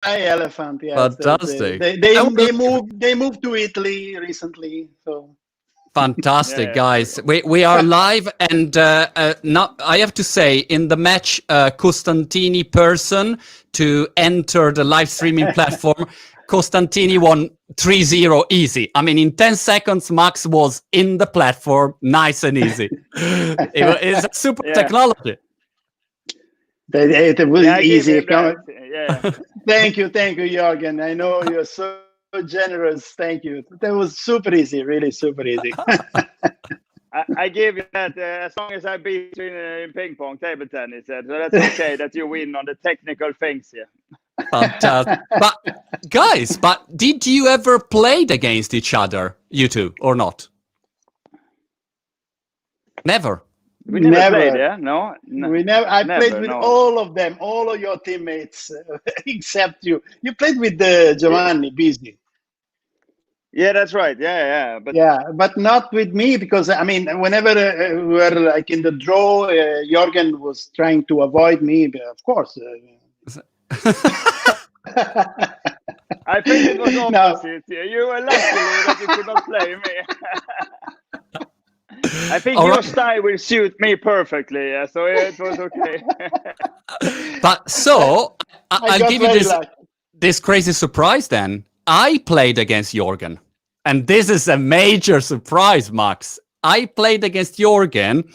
Elephant, yes. Fantastic. They moved to Italy recently, so Fantastic, Yeah, yeah. guys. We are live, and now I have to say, in the match, Costantini person to enter the live streaming platform, Costantini won 3-0 easy. I mean, in 10 seconds, Max was in the platform, nice and easy. It's a super Yeah. technology. it was Yeah, I give easy. him that. Yeah. Thank you, Jürgen. I know you're so generous. Thank you. That was super easy, really super easy. I give you that as long as I beat you in ping pong, table tennis. So that's okay that you win on the technical things here. Fantastic. But guys, did you ever played against each other, you two, or not? Never. We never played, yeah? No? We never. I played with no. all of them, all of your teammates, except you. You played with Giovanni Bisi. Yeah, that's right. Yeah. But not with me, because I mean, whenever we were like in the draw, Jürgen was trying to avoid me. But of course. I think it was opposite. No. You were lucky that you could not play me. I think your style will suit me perfectly, so it was okay. But so, I'll give you this crazy surprise then. I played against Jürgen. And this is a major surprise, Max. I played against Jürgen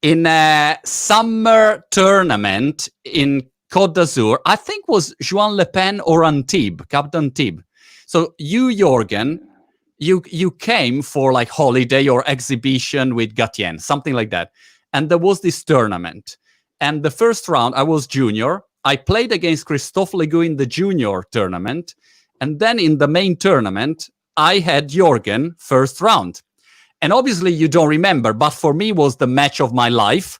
in a summer tournament in Côte d'Azur. I think was Juan Le Pen or Antibes, Cap d'Antibes. So you, Jürgen, you came for like holiday or exhibition with Gatien, something like that. And there was this tournament. And the first round, I was junior. I played against Christophe Legout in the junior tournament. And then in the main tournament, I had Jürgen first round. And obviously you don't remember, but for me was the match of my life.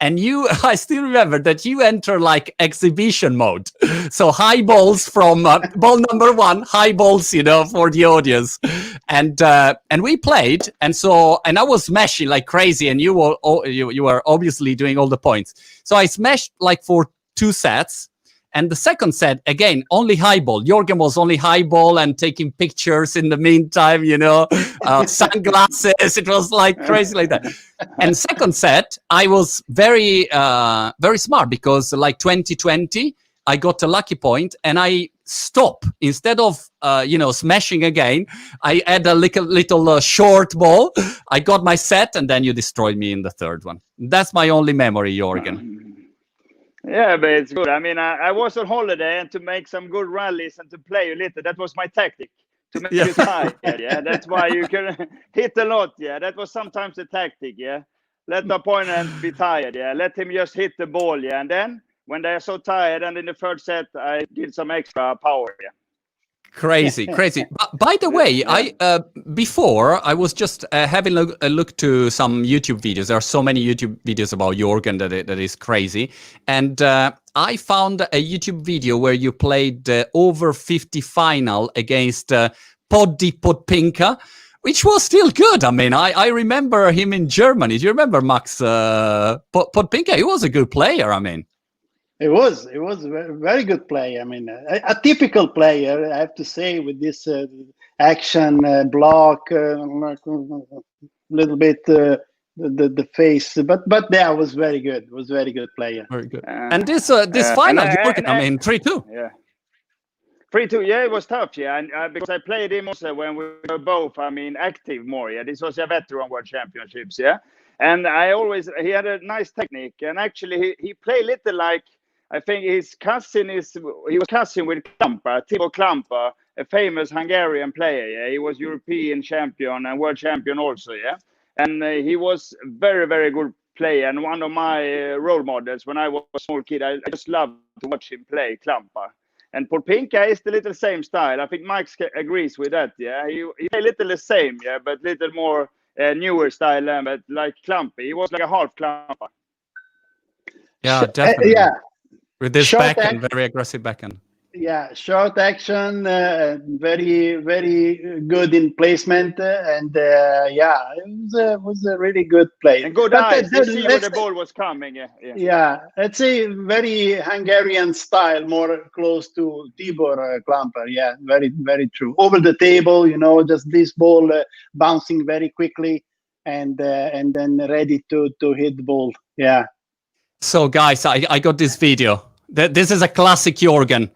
And I still remember that you enter like exhibition mode. So high balls from ball number one, high balls, for the audience. And we played. And I was smashing like crazy. And you were obviously doing all the points. So I smashed like for 2 sets. And the second set, again, only high ball. Jürgen was only high ball and taking pictures in the meantime, sunglasses. It was like crazy like that. And second set, I was very, very smart because like 2020, I got a lucky point and I stopped. Instead of, smashing again, I had a little short ball. I got my set and then you destroyed me in the third one. That's my only memory, Jürgen. Yeah, but it's good. I mean, I was on holiday and to make some good rallies and to play a little. That was my tactic, to make you tired. Yeah, that's why you can hit a lot. Yeah, that was sometimes the tactic. Yeah, let the opponent be tired. Yeah, let him just hit the ball. Yeah, and then when they are so tired, and in the third set, I did some extra power. Yeah. Crazy. But by the way, before I was just having a look to some YouTube videos. There are so many YouTube videos about Jürgen that is crazy. And I found a YouTube video where you played the over 50 final against Podpinka, which was still good. I mean, I remember him in Germany. Do you remember Max Podpinka? He was a good player, I mean. It was a very good play. I mean, a typical player, I have to say, with this action block, little bit the face, but yeah, was very good. Was very good player. Very good. And this final, I mean, 3-2. Yeah. 3-2. Yeah, it was tough. Yeah, and because I played him also when we were both, active more. Yeah, this was a veteran World Championships. Yeah, and he had a nice technique, and actually he played little like. I think he was cousin with Klampa, Tibor Klampa, a famous Hungarian player. Yeah, he was European champion and world champion also. Yeah, and he was very, very good player and one of my role models when I was a small kid. I just loved to watch him play, Klampa. And Podpinka is the little same style. I think Max agrees with that. Yeah, he a little the same. Yeah, but little more newer style. But like Klampa, he was like a half Klampa. Yeah, definitely. Yeah. With this backhand, very aggressive backhand. Yeah, short action, very very good in placement, and yeah, it was a really good play. And good But eyes. You see where let's the ball was coming. Yeah. yeah, let's say very Hungarian style, more close to Tibor Klamper. Yeah, very very true. Over the table, just this ball bouncing very quickly, and then ready to hit the ball. Yeah. So, guys, I got this video. This is a classic Jorgen.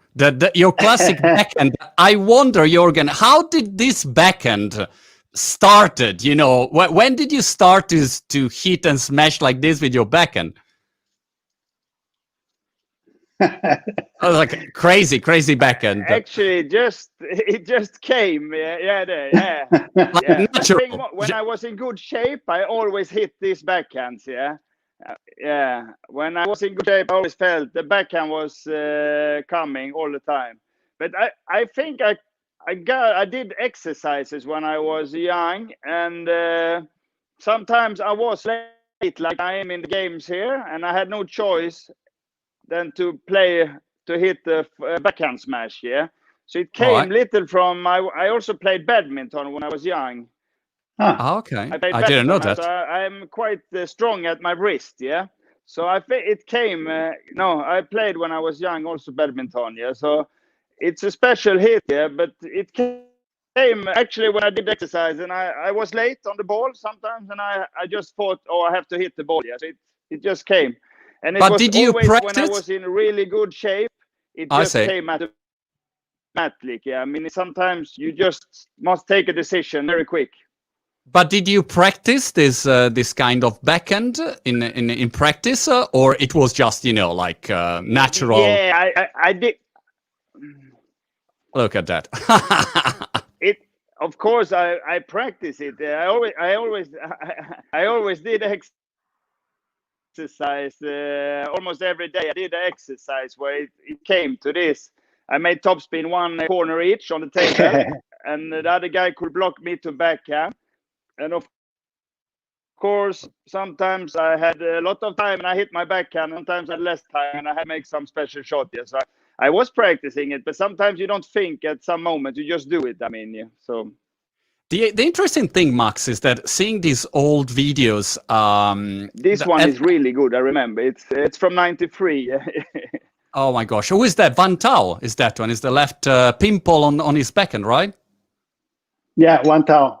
Your classic backhand. I wonder, Jorgen, how did this backhand started? When did you start to hit and smash like this with your backhand? Like crazy backhand. Actually, it just came. Yeah. Like Yeah. natural. When I was in good shape, I always hit these backhands. Yeah. Yeah. When I was in good shape, I always felt the backhand was coming all the time. But I think I did exercises when I was young, and sometimes I was late, like I am in the games here, and I had no choice than to hit the backhand smash. Yeah. So it came little from I also played badminton when I was young. Okay. I played I didn't know badminton, that. so I'm quite strong at my wrist. Yeah. So I think it came. I played when I was young also badminton. Yeah. So it's a special hit. Yeah. But it came actually when I did exercise, and I was late on the ball sometimes, and I just thought, oh, I have to hit the ball. Yeah. So it just came. And it But was did you always practice? when I was in really good shape, it I just see. came automatically. Yeah. I mean, sometimes you just must take a decision very quick. But did you practice this kind of backhand in practice, or it was just like natural? Yeah, I did. Look at that. Of course, I practice it. I always did exercise almost every day. I did an exercise where it came to this. I made topspin one corner each on the table, and the other guy could block me to backhand. And of course, sometimes I had a lot of time and I hit my backhand. Sometimes I had less time and I had to make some special shot. Yeah, so I was practicing it, but sometimes you don't think at some moment. You just do it. I mean, yeah. So. The interesting thing, Max, is that seeing these old videos. This one is really good. I remember it's from '93. Oh my gosh, who is that? Van Tau is that one? Is the left pimple on his backhand, right? Yeah, Van Tau.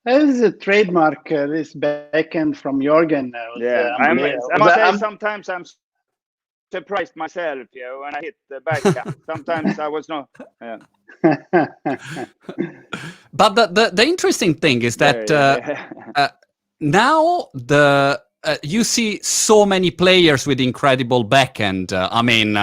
This is a trademark. This backhand from Jorgen. Yeah, I must say sometimes I'm surprised myself. When I hit the backhand. Sometimes I was not. Yeah. But the interesting thing is that now you see so many players with incredible backhand. I mean,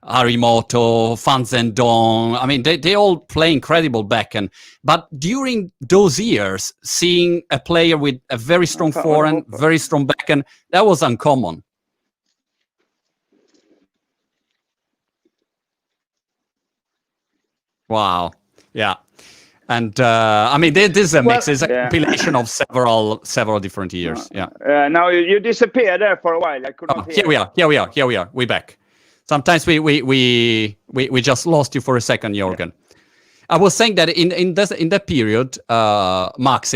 Arimoto, Fan Zhendong. I mean, they all play incredible backhand. But during those years, seeing a player with a very strong forehand, very strong backhand, that was uncommon. Wow. Yeah. And I mean, this is a mix. It's a compilation of several different years. Yeah. Now you disappeared there for a while. I could not hear. Here we are. We're back. Sometimes we just lost you for a second, Jorgen. I was saying that in that period, Max,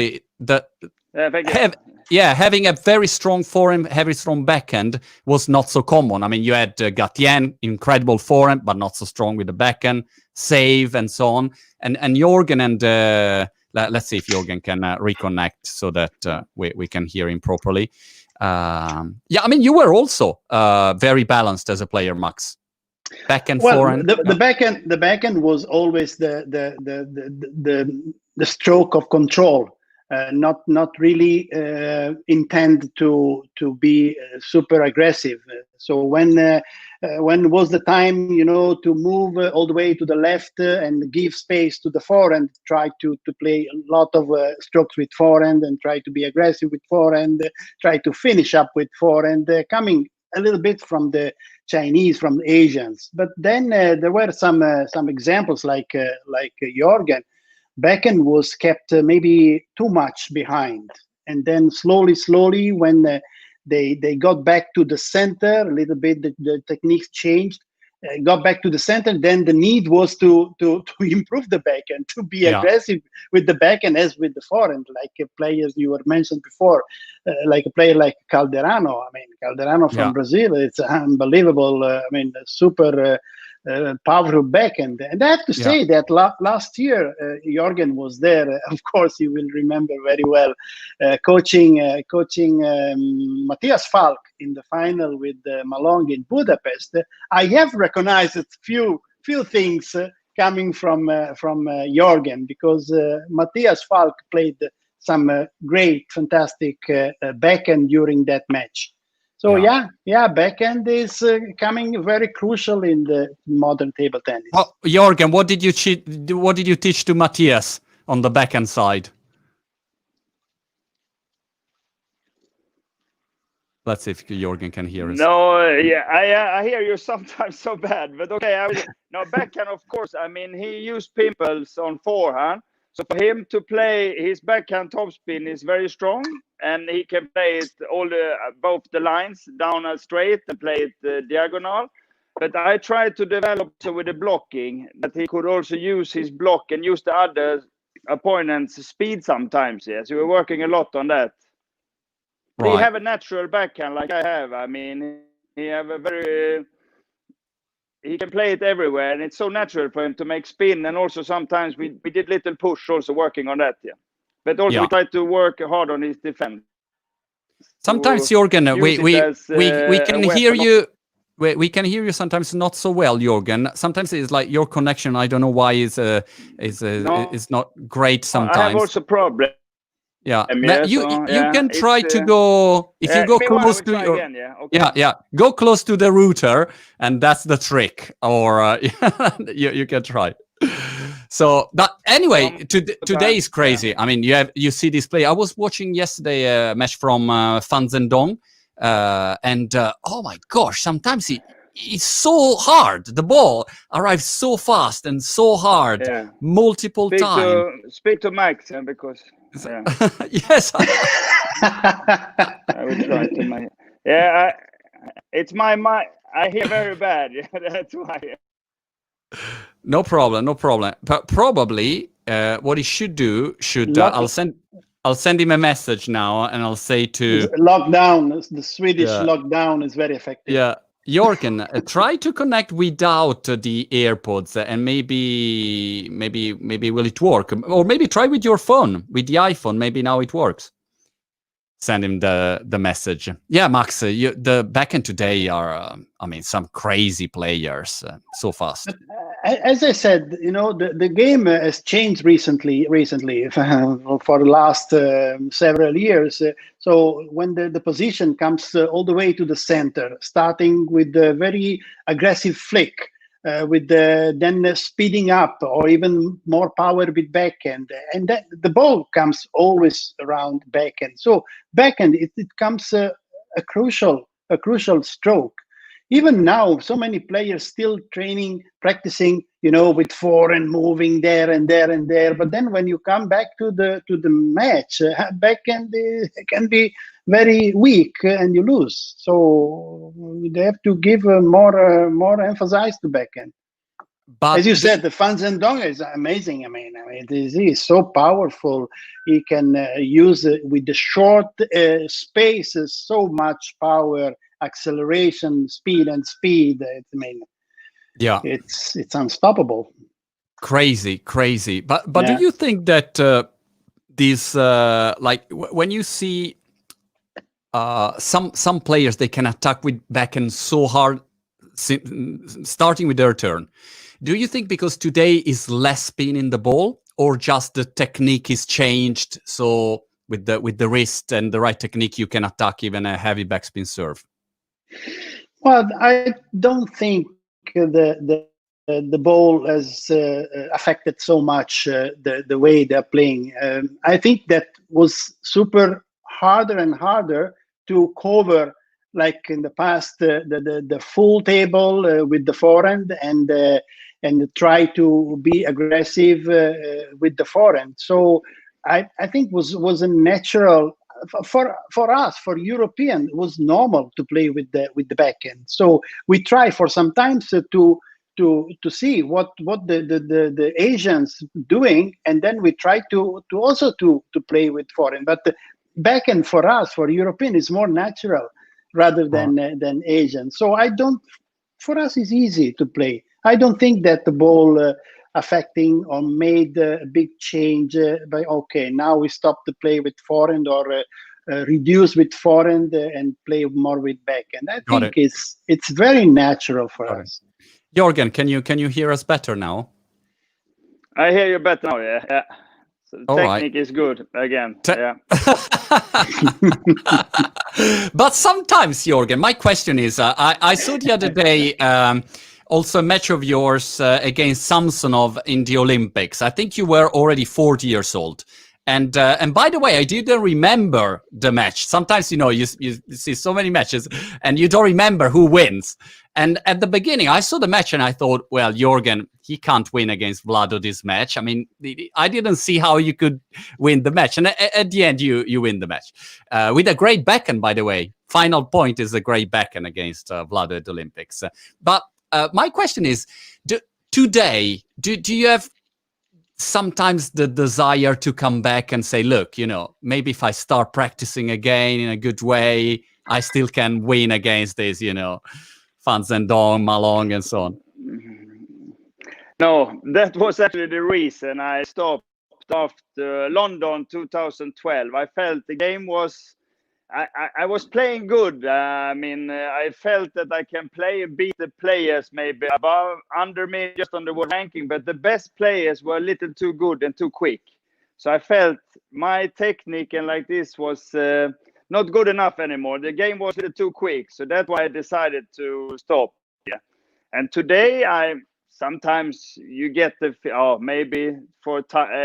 having a very strong forehand, very strong backhand was not so common. I mean, you had Gatien, incredible forehand, but not so strong with the backhand, save and so on. And Jorgen and let's see if Jorgen can reconnect so that we can hear him properly. I mean, you were also very balanced as a player, Max. Backhand, forehand. The backhand was always the stroke of control. Not really intend to be super aggressive. So when was the time to move all the way to the left and give space to the forehand, try to play a lot of strokes with forehand and try to be aggressive with forehand, try to finish up with forehand, coming a little bit from the Chinese, from the Asians. But then there were some examples like Jorgen. Backhand was kept maybe too much behind, and then slowly when they got back to the center a little bit, the techniques changed, got back to the center, then the need was to improve the backhand, to be aggressive with the backhand as with the forehand, like players you were mentioned before, like a player like Calderano. I mean, Calderano from Brazil, it's unbelievable. Super powerful backhand. And I have to say that last year, Jorgen was there. Of course, you will remember very well, coaching Matthias Falk in the final with Malong in Budapest. I have recognized a few things coming from Jorgen, because Matthias Falk played some great, fantastic backhand during that match. So backhand is coming very crucial in the modern table tennis. Well, Jorgen, what did you teach to Matthias on the backhand side? Let's see if Jorgen can hear us. No, I hear you sometimes so bad, but okay. No, backhand, of course. I mean, he used pimples on forehand. So for him to play his backhand topspin is very strong, and he can play it both the lines down and straight and play it diagonal. But I tried to develop with the blocking that he could also use his block and use the other opponent's speed sometimes. Yes, we were working a lot on that. Right. He have a natural backhand like I have. I mean, he have a very. He can play it everywhere, and it's so natural for him to make spin. And also sometimes we did little push, also working on that. Yeah, but also we try to work hard on his defense. Sometimes Jorgen, we can hear you. We can hear you sometimes not so well, Jorgen. Sometimes it's like your connection. I don't know why is not great sometimes. I have also problem. Yeah, you can try to go if you go close to your go close to the router, and that's the trick. Or you can try. So, but anyway, today is crazy. I mean, you see this play. I was watching yesterday a match from Fan Zhendong, and oh my gosh, sometimes it's so hard. The ball arrives so fast and so hard, multiple times. Speak to Max, because. Yeah. Yes. I will try to. It's my. I hear very bad. That's why. No problem. But probably, what he should do I'll send him a message now, and I'll say to lockdown. The Swedish lockdown is very effective. Yeah. Jorgen, try to connect without the AirPods, and maybe will it work? Or maybe try with your phone, with the iPhone. Maybe now it works. Send him the message. Yeah, Max, the backhand today are, some crazy players, so fast. As I said, the game has changed recently for the last several years. So when the position comes all the way to the center, starting with the very aggressive flick, then speeding up, or even more power with backhand, and then the ball comes always around backhand. So backhand, it comes a crucial stroke. Even now, so many players still practicing, with forehand, moving there and there and there. But then when you come back to the match, backhand can be very weak and you lose. So they have to give more emphasis to backhand. But as you said, the Fan Zhendong is amazing. It is so powerful. He can use it with the short spaces, so much power, acceleration, speed. It's unstoppable. Crazy. But do you think that these when you see some players, they can attack with backhand so hard, starting with their turn? Do you think because today is less spin in the ball, or just the technique is changed? So with the wrist and the right technique, you can attack even a heavy backspin serve. Well, I don't think the ball has affected so much the way they're playing. I think that was super harder and harder to cover, like in the past, the full table with the forehand and try to be aggressive with the forehand. So I think was a natural for us, for European, it was normal to play with the backhand. So we try for sometimes to see what the Asians doing, and then we try to also to play with forehand. But the backhand for us, for European, is more natural rather than Asian. So for us it's easy to play. I don't think that the ball affecting or made a big change by okay, now we stop to play with forehand or reduce with forehand and play more with backhand. I think it's very natural for us. Jörgen, can you hear us better now? I hear you better now. Yeah. So the technique is good again. Yeah. But sometimes, Jörgen, my question is, I saw the other day also a match of yours against Samsonov in the Olympics. I think you were already 40 years old. And by the way, I didn't remember the match. Sometimes, you see so many matches and you don't remember who wins. And at the beginning, I saw the match and I thought, well, Jörgen, he can't win against Vlado this match. I mean, I didn't see how you could win the match. And at the end, you win the match with a great backhand, by the way. Final point is a great backhand against Vlado at the Olympics. But my question is, today, do you have sometimes the desire to come back and say, look, maybe if I start practicing again in a good way, I still can win against this, Van Zendong, Malong, and so on? No, that was actually the reason I stopped after London 2012. I felt the game was, I was playing good. I felt that I can play and beat the players maybe under me, just on the world ranking, but the best players were a little too good and too quick. So I felt my technique and like this was not good enough anymore. The game was a little too quick. So that's why I decided to stop. Yeah. And today sometimes you get maybe for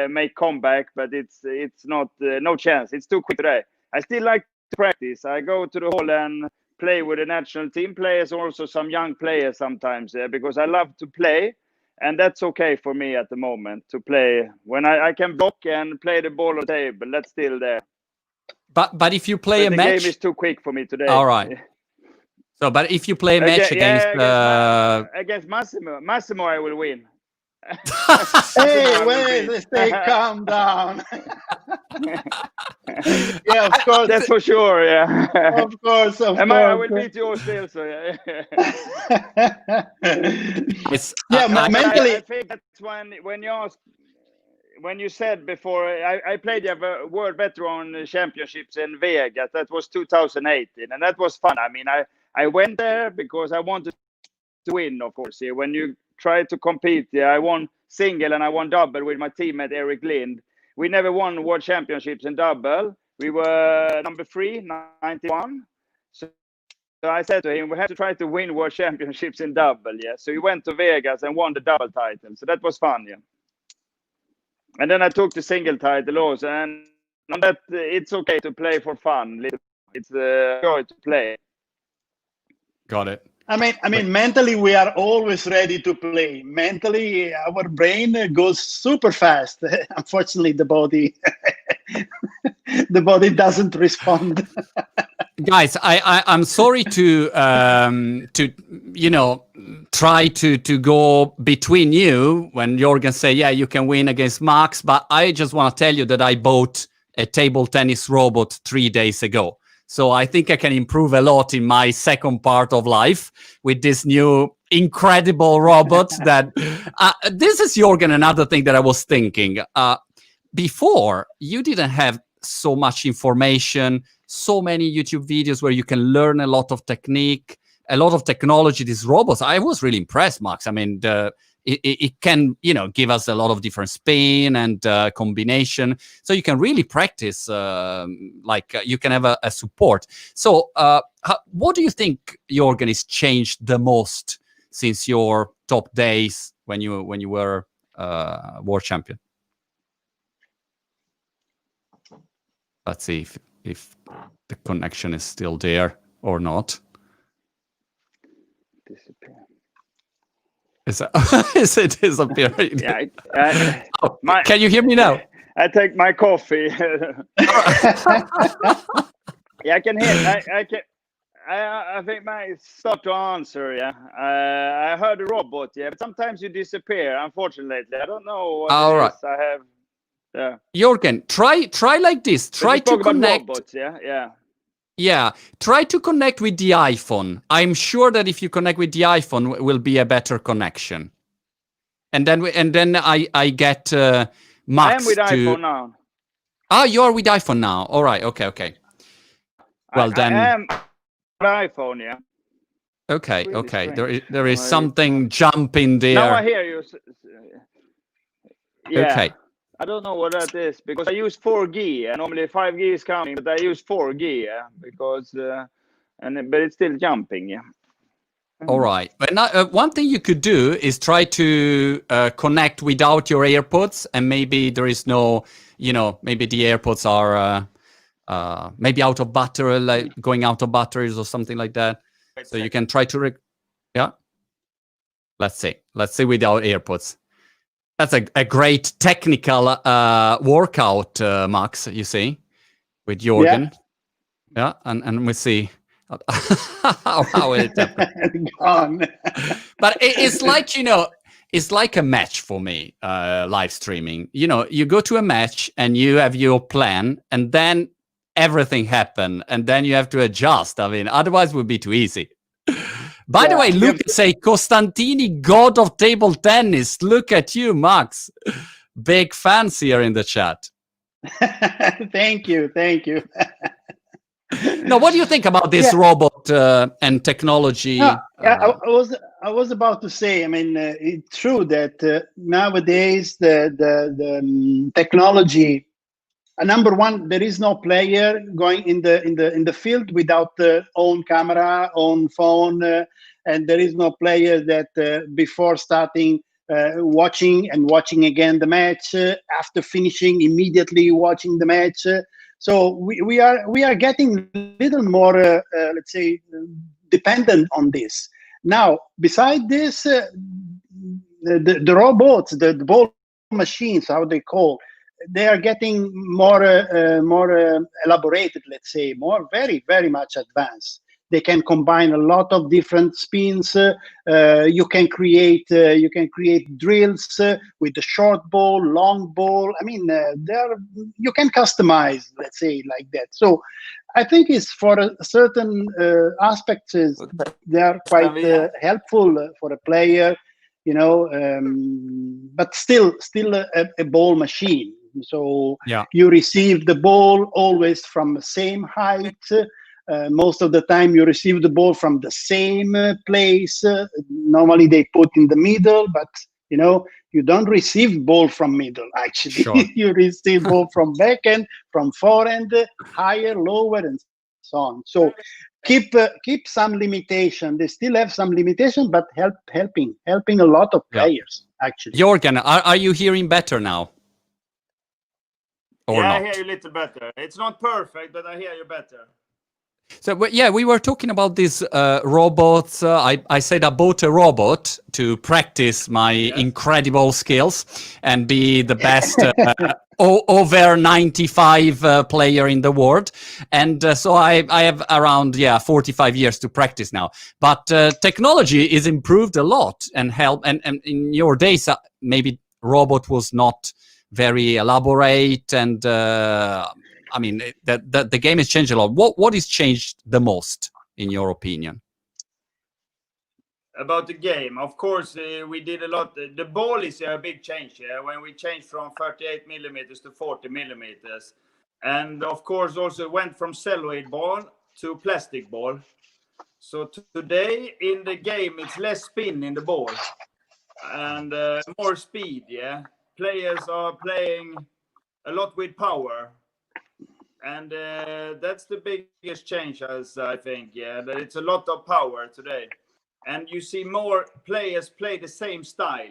make comeback, but it's not no chance. It's too quick today. I still like to practice. I go to the hall and play with the national team players, also some young players sometimes, because I love to play, and that's okay for me at the moment to play. When I can block and play the ball on the table, that's still there. But if you play a match, the game is too quick for me today. All right. So, but if you play a match against Massimo, I will win. Hey, wait, calm down. Yeah, of course. That's for sure. Yeah. Of course. I will beat you still. So yeah. Mentally. I think that's when you said before, I played the World Veteran Championships in Vegas. That was 2018, and that was fun. I mean, I went there because I wanted to win, of course. Yeah. When you try to compete, I won single and I won double with my teammate Eric Lind. We never won World Championships in double. We were number 3, 91. So I said to him, we have to try to win World Championships in double. Yeah. So he went to Vegas and won the double title. So that was fun. Yeah. And then I took the single title also. And on that, it's okay to play for fun. It's a joy to play. Got it. I mean, mentally, we are always ready to play. Mentally, our brain goes super fast. Unfortunately, the body doesn't respond. Guys, I'm sorry to try to go between you when Jörgen say, yeah, you can win against Max, but I just want to tell you that I bought a table tennis robot 3 days ago. So I think I can improve a lot in my second part of life with this new incredible robot. That this is, Jörgen, another thing that I was thinking. Before, you didn't have so much information, so many YouTube videos where you can learn a lot of technique, a lot of technology. These robots, I was really impressed, Max. I mean, it can, give us a lot of different spin and combination. So you can really practice, you can have a support. So what do you think, Jörgen, has changed the most since your top days when you were world champion? Let's see if the connection is still there or not. Disappear. Is it disappearing? Yeah. Can you hear me now? I take my coffee. Yeah, I can hear. I can. I think my start to answer. Yeah, I heard a robot. Yeah, but sometimes you disappear. Unfortunately, I don't know what All it right. is. I have. Yeah. Jorgen, try like this. Try to connect. Robots, yeah. Yeah, try to connect with the iPhone. I'm sure that if you connect with the iPhone, will be a better connection. And then I get Max I am with to. iPhone now. Ah, you are with iPhone now. All right. Okay. Well, then. I am with iPhone, yeah. Okay. Really Okay. strange. There is something jumping there. Now I hear you. Yeah. Okay. I don't know what that is because I use 4G. And normally 5G is coming, but I use 4G, yeah, because but it's still jumping, yeah. All right. But one thing you could do is try to connect without your AirPods, and maybe there is no, maybe the AirPods are maybe out of battery, like going out of batteries or something like that. So you can try to, yeah. Let's see without AirPods. That's a great technical workout, Max. You see, with Jorgen. Yeah, and we see. how it happened. Gone. But it's like it's like a match for me, live streaming. You go to a match and you have your plan, and then everything happen, and then you have to adjust. I mean, otherwise it would be too easy. By the way, Lucas say Costantini, god of table tennis. Look at you, Max. Big fans here in the chat. Thank you. Now, what do you think about this robot and technology? I was about to say. I mean, it's true that nowadays the technology. Number one, there is no player going in the field without own camera, own phone, and there is no player that before starting watching again the match, after finishing immediately watching the match. So we are getting a little more, let's say, dependent on this. Now, beside this, the robots, the ball machines, how they call, they are getting more elaborated, let's say, very, very much advanced. They can combine a lot of different spins. You can create drills with the short ball, long ball. I mean, you can customize, let's say, like that. So I think it's for a certain aspects, they are quite helpful for a player, but still a ball machine. So you receive the ball always from the same height. Most of the time you receive the ball from the same place. Normally they put in the middle, but you don't receive ball from middle, actually. Sure. You receive ball from backhand, from forehand, higher, lower, and so on. So keep some limitation. They still have some limitation, but helping a lot of players, actually. Jorgen, are you hearing better now? Or not? I hear you a little better. It's not perfect, but I hear you better. So we were talking about these robots. I said I bought a robot to practice my incredible skills and be the best over 95 player in the world. And so I have around 45 years to practice now. But technology is improved a lot and help. And in your days, maybe robot was not very elaborate, and I mean the game has changed a lot. What is changed the most in your opinion? About the game, of course, we did a lot. The ball is a big change when we changed from 38 millimeters to 40 millimeters, and of course also went from celluloid ball to plastic ball. So today in the game it's less spin in the ball and more speed. Players are playing a lot with power, and that's the biggest change, as I think. That it's a lot of power today, and you see more players play the same style.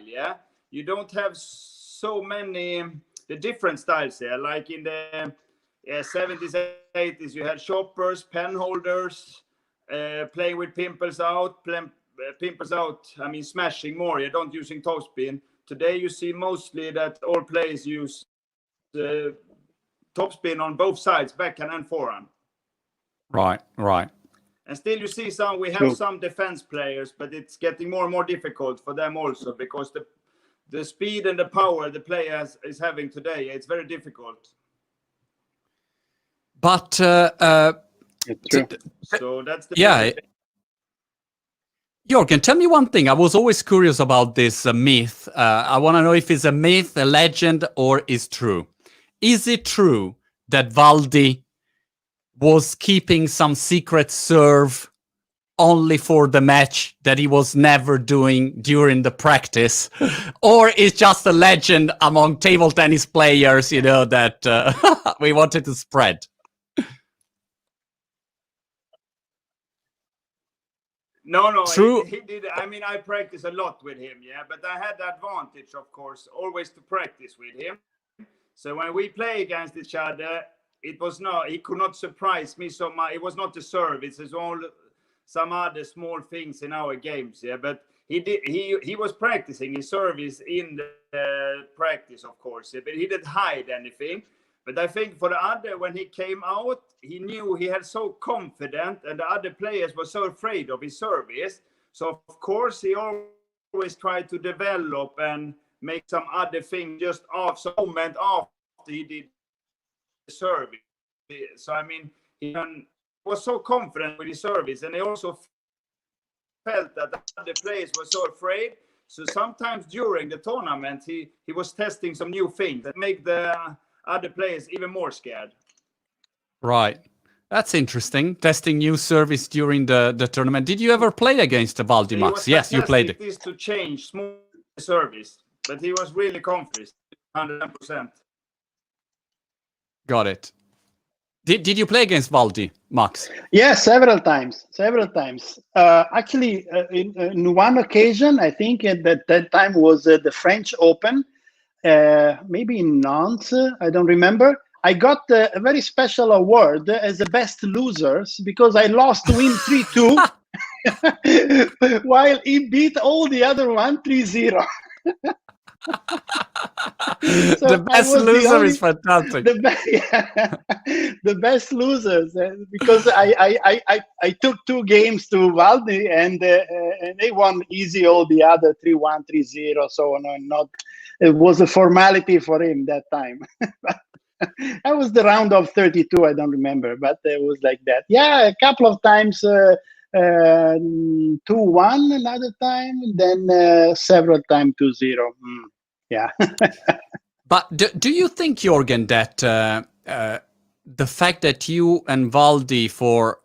You don't have so many the different styles here, like in the 70s, 80s. You had shoppers, pen holders, playing with pimples out. I mean, smashing more. You don't using topspin. Today you see mostly that all players use topspin on both sides, backhand and forehand. Right. And still you see we have some defense players, but it's getting more and more difficult for them also, because the speed and the power the player is having today, it's very difficult. But so that's the Jörgen, tell me one thing. I was always curious about this myth. I want to know if it's a myth, a legend, or is true. Is it true that Valdi was keeping some secret serve only for the match that he was never doing during the practice? Or is just a legend among table tennis players, that we wanted to spread? No, True. He did. I mean, I practice a lot with him, but I had the advantage, of course, always to practice with him. So when we play against each other, he could not surprise me so much. It was not the serve, it's all some other small things in our games, but he was practicing his service in the practice, of course, but he didn't hide anything. But I think for the other, when he came out, he knew he had so confident, and the other players were so afraid of his service. So of course he always tried to develop and make some other thing just moment after he did the service. So I mean, he was so confident with his service, and he also felt that the other players were so afraid. So sometimes during the tournament, he was testing some new things that make the other players even more scared. Right. That's interesting. Testing new service during the tournament. Did you ever play against the Valdi, Max? Yes, you played it. This to change small service, but he was really confident, 100%. Got it. Did you play against Valdi, Max? Yes, several times. Actually, in one occasion, I think at that time was the French Open. Maybe in Nantes, I don't remember. I got a very special award as the best losers because I lost to him 3-2 while he beat all the other one 3-0. So the best loser is fantastic. The best losers, because I took 2 games to Valdi and they won easy all the other 3-1, 3-0, so on. It was a formality for him that time. That was the round of 32. I don't remember, but it was like that. Yeah, a couple of times 2-1 another time, then several times 2-0. Yeah. But do you think, Jörgen, that the fact that you and Valdi for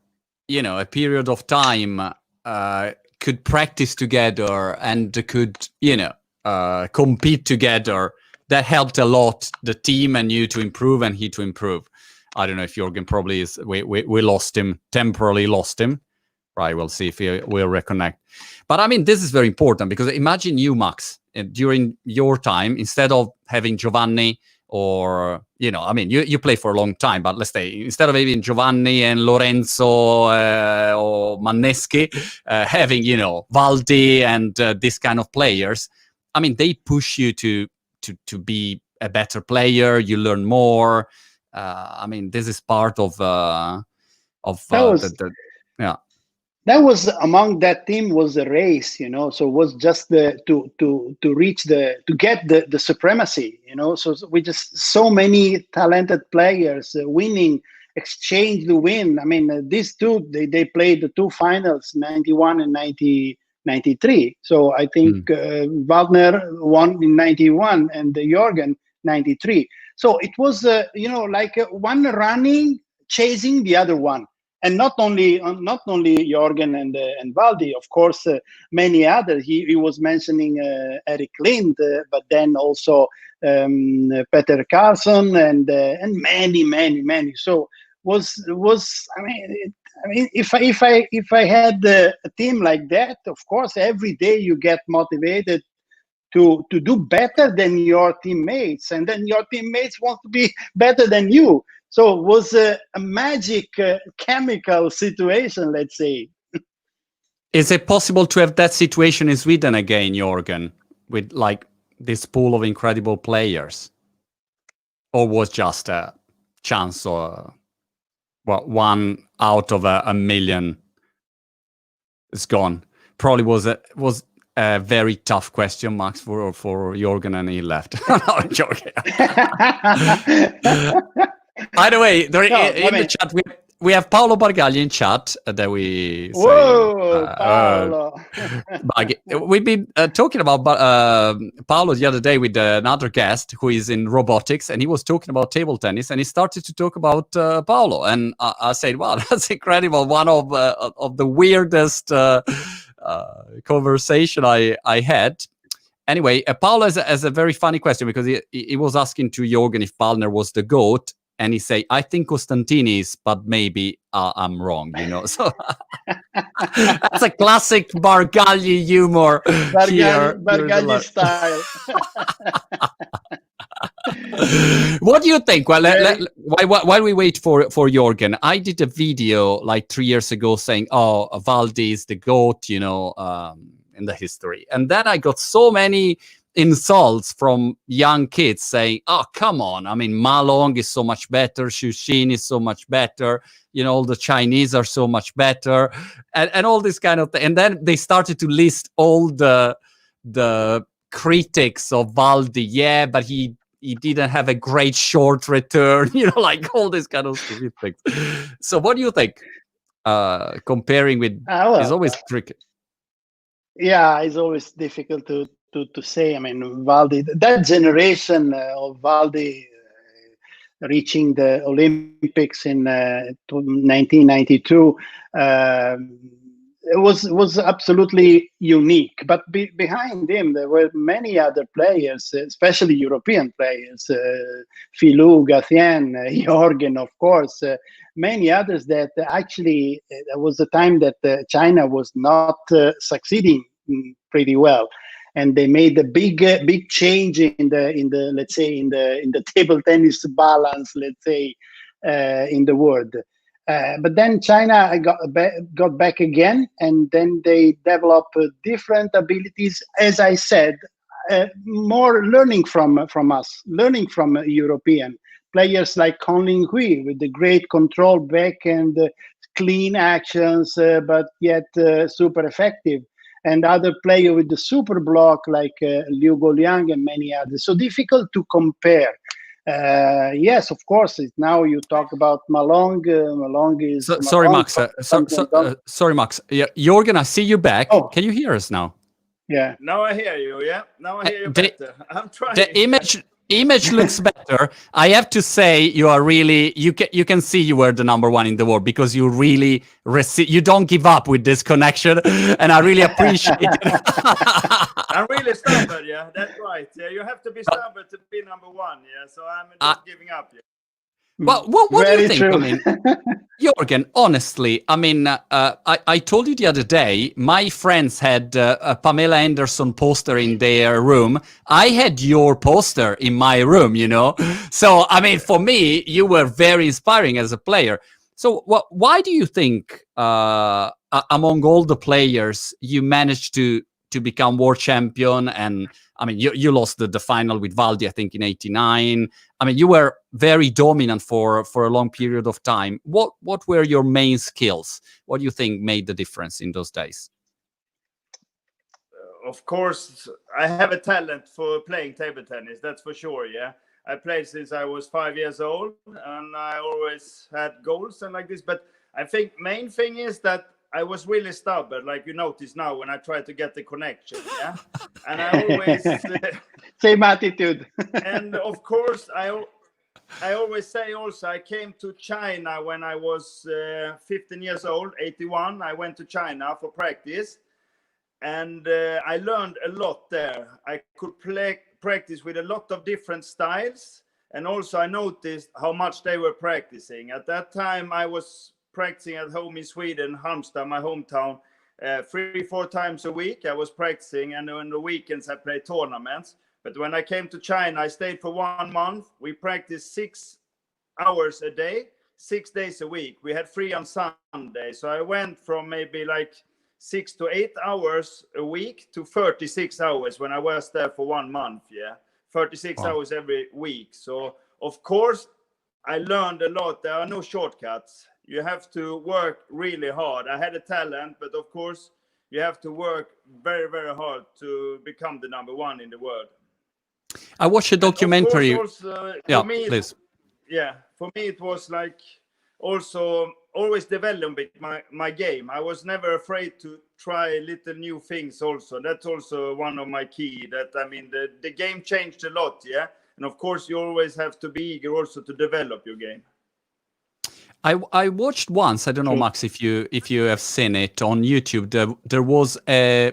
a period of time could practice together and could compete together, that helped a lot the team and you to improve and he to improve? I don't know if Jörgen probably is. We temporarily lost him. Right, we'll see if he will reconnect. But I mean, this is very important because imagine you, Max, during your time, instead of having Giovanni or, you play for a long time, but let's say instead of having Giovanni and Lorenzo or Manneschi, having, Valdi and this kind of players, I mean, they push you to be a better player. You learn more. I mean, this is part of yeah. That was among that team was a race, so it was just to reach to get the supremacy, so we just so many talented players winning, exchange the win. I mean, these two, they played the 2 finals, 91 and 93. So I think Waldner won in 91 and Jörgen 93. So it was, like one running, chasing the other one. And not only Jörgen and Valdi, of course, many others. He was mentioning Eric Lind, but then also Peter Carlson and many. So was I mean, if I had a team like that, of course, every day you get motivated to do better than your teammates, and then your teammates want to be better than you. So it was a magic chemical situation, let's say. Is it possible to have that situation in Sweden again, Jörgen, with like this pool of incredible players? or was just a chance, or one out of a million is gone? Probably was a very tough question, Max, for Jorgen, and he left. No, I'm joking. By the way, in the chat we have Paolo Bargagli in chat that we say. Whoa, Paolo! We've been talking about Paolo the other day with another guest who is in robotics, and he was talking about table tennis, and he started to talk about Paolo, and I said, "Wow, that's incredible! One of the weirdest conversation I had." Anyway, Paolo has a very funny question, because he was asking to Jorgen if Palner was the GOAT. And he say, I think Costantini is, but maybe I'm wrong, So that's a classic Bargagli humor. Bargagli style. What do you think? Well, while we wait for Jorgen, I did a video like 3 years ago saying, "Oh, Valdi is the GOAT," in the history, and then I got so many insults from young kids saying, "Oh, come on! I mean, Ma Long is so much better. Xu Xin is so much better. All the Chinese are so much better," and all this kind of thing. And then they started to list all the critics of Valdi. Yeah, but he didn't have a great short return. Like all this kind of stupid things. So, what do you think? Comparing with is always tricky. Yeah, it's always difficult to say. I mean, Valdi, that generation of Valdi reaching the Olympics in 1992, it was absolutely unique. But behind him, there were many other players, especially European players, Filou, Gathien, Jorgen, of course, many others that actually, there was a time that China was not succeeding pretty well. And they made a big change in the let's say in the table tennis balance, let's say, in the world. But then China got back again, and then they developed different abilities. As I said, more learning from us, learning from European players like Conlin Hui with the great control backhand, clean actions, but yet super effective. And other player with the super block like Liu Guoliang and many others. So difficult to compare. Yes, of course. Now you talk about Malong. Malong is. Sorry, Max. Sorry, Max. Yeah, Jorgen, I see you back. Oh. Can you hear us now? Yeah. Now I hear you. Yeah. Now I hear you better. I'm trying. The image looks better. I have to say, you are really, you can see you were the number one in the world, because you really you don't give up with this connection, and I really appreciate it. I'm really stubborn, yeah, that's right. Yeah, you have to be stubborn to be number one, yeah. So I'm just giving up. Yeah. Well, what do you think? True. I mean, Jorgen, honestly, I mean, I told you the other day, my friends had a Pamela Anderson poster in their room. I had your poster in my room, So, I mean, for me, you were very inspiring as a player. So, why do you think, among all the players, you managed to become world champion? And I mean, you lost the final with Valdi, I think, in '89. I mean, you were very dominant for a long period of time. What were your main skills? What do you think made the difference in those days? Of course, I have a talent for playing table tennis. That's for sure. Yeah, I played since I was 5 years old, and I always had goals and like this. But I think main thing is that I was really stubborn, like you notice now when I try to get the connection, yeah. And I always same attitude. And of course, I always say also I came to China when I was 15 years old, 81. I went to China for practice, and I learned a lot there. I could practice with a lot of different styles, and also I noticed how much they were practicing. At that time, I was practicing at home in Sweden, Halmstad, my hometown, 3-4 times a week. I was practicing, and on the weekends I played tournaments. But when I came to China, I stayed for 1 month. We practiced 6 hours a day, 6 days a week. We had free on Sunday. So I went from maybe like 6 to 8 hours a week to 36 hours when I was there for 1 month. Yeah. 36 hours every week. So of course I learned a lot. There are no shortcuts. You have to work really hard. I had a talent, but of course you have to work very, very hard to become the number one in the world. I watched a documentary. Also, yeah, for me, please. For me it was like also always developing my game. I was never afraid to try little new things also. That's also one of my key. That I mean, the game changed a lot, yeah. And of course, you always have to be eager also to develop your game. I watched once. I don't know, Max, if you have seen it on YouTube. There was a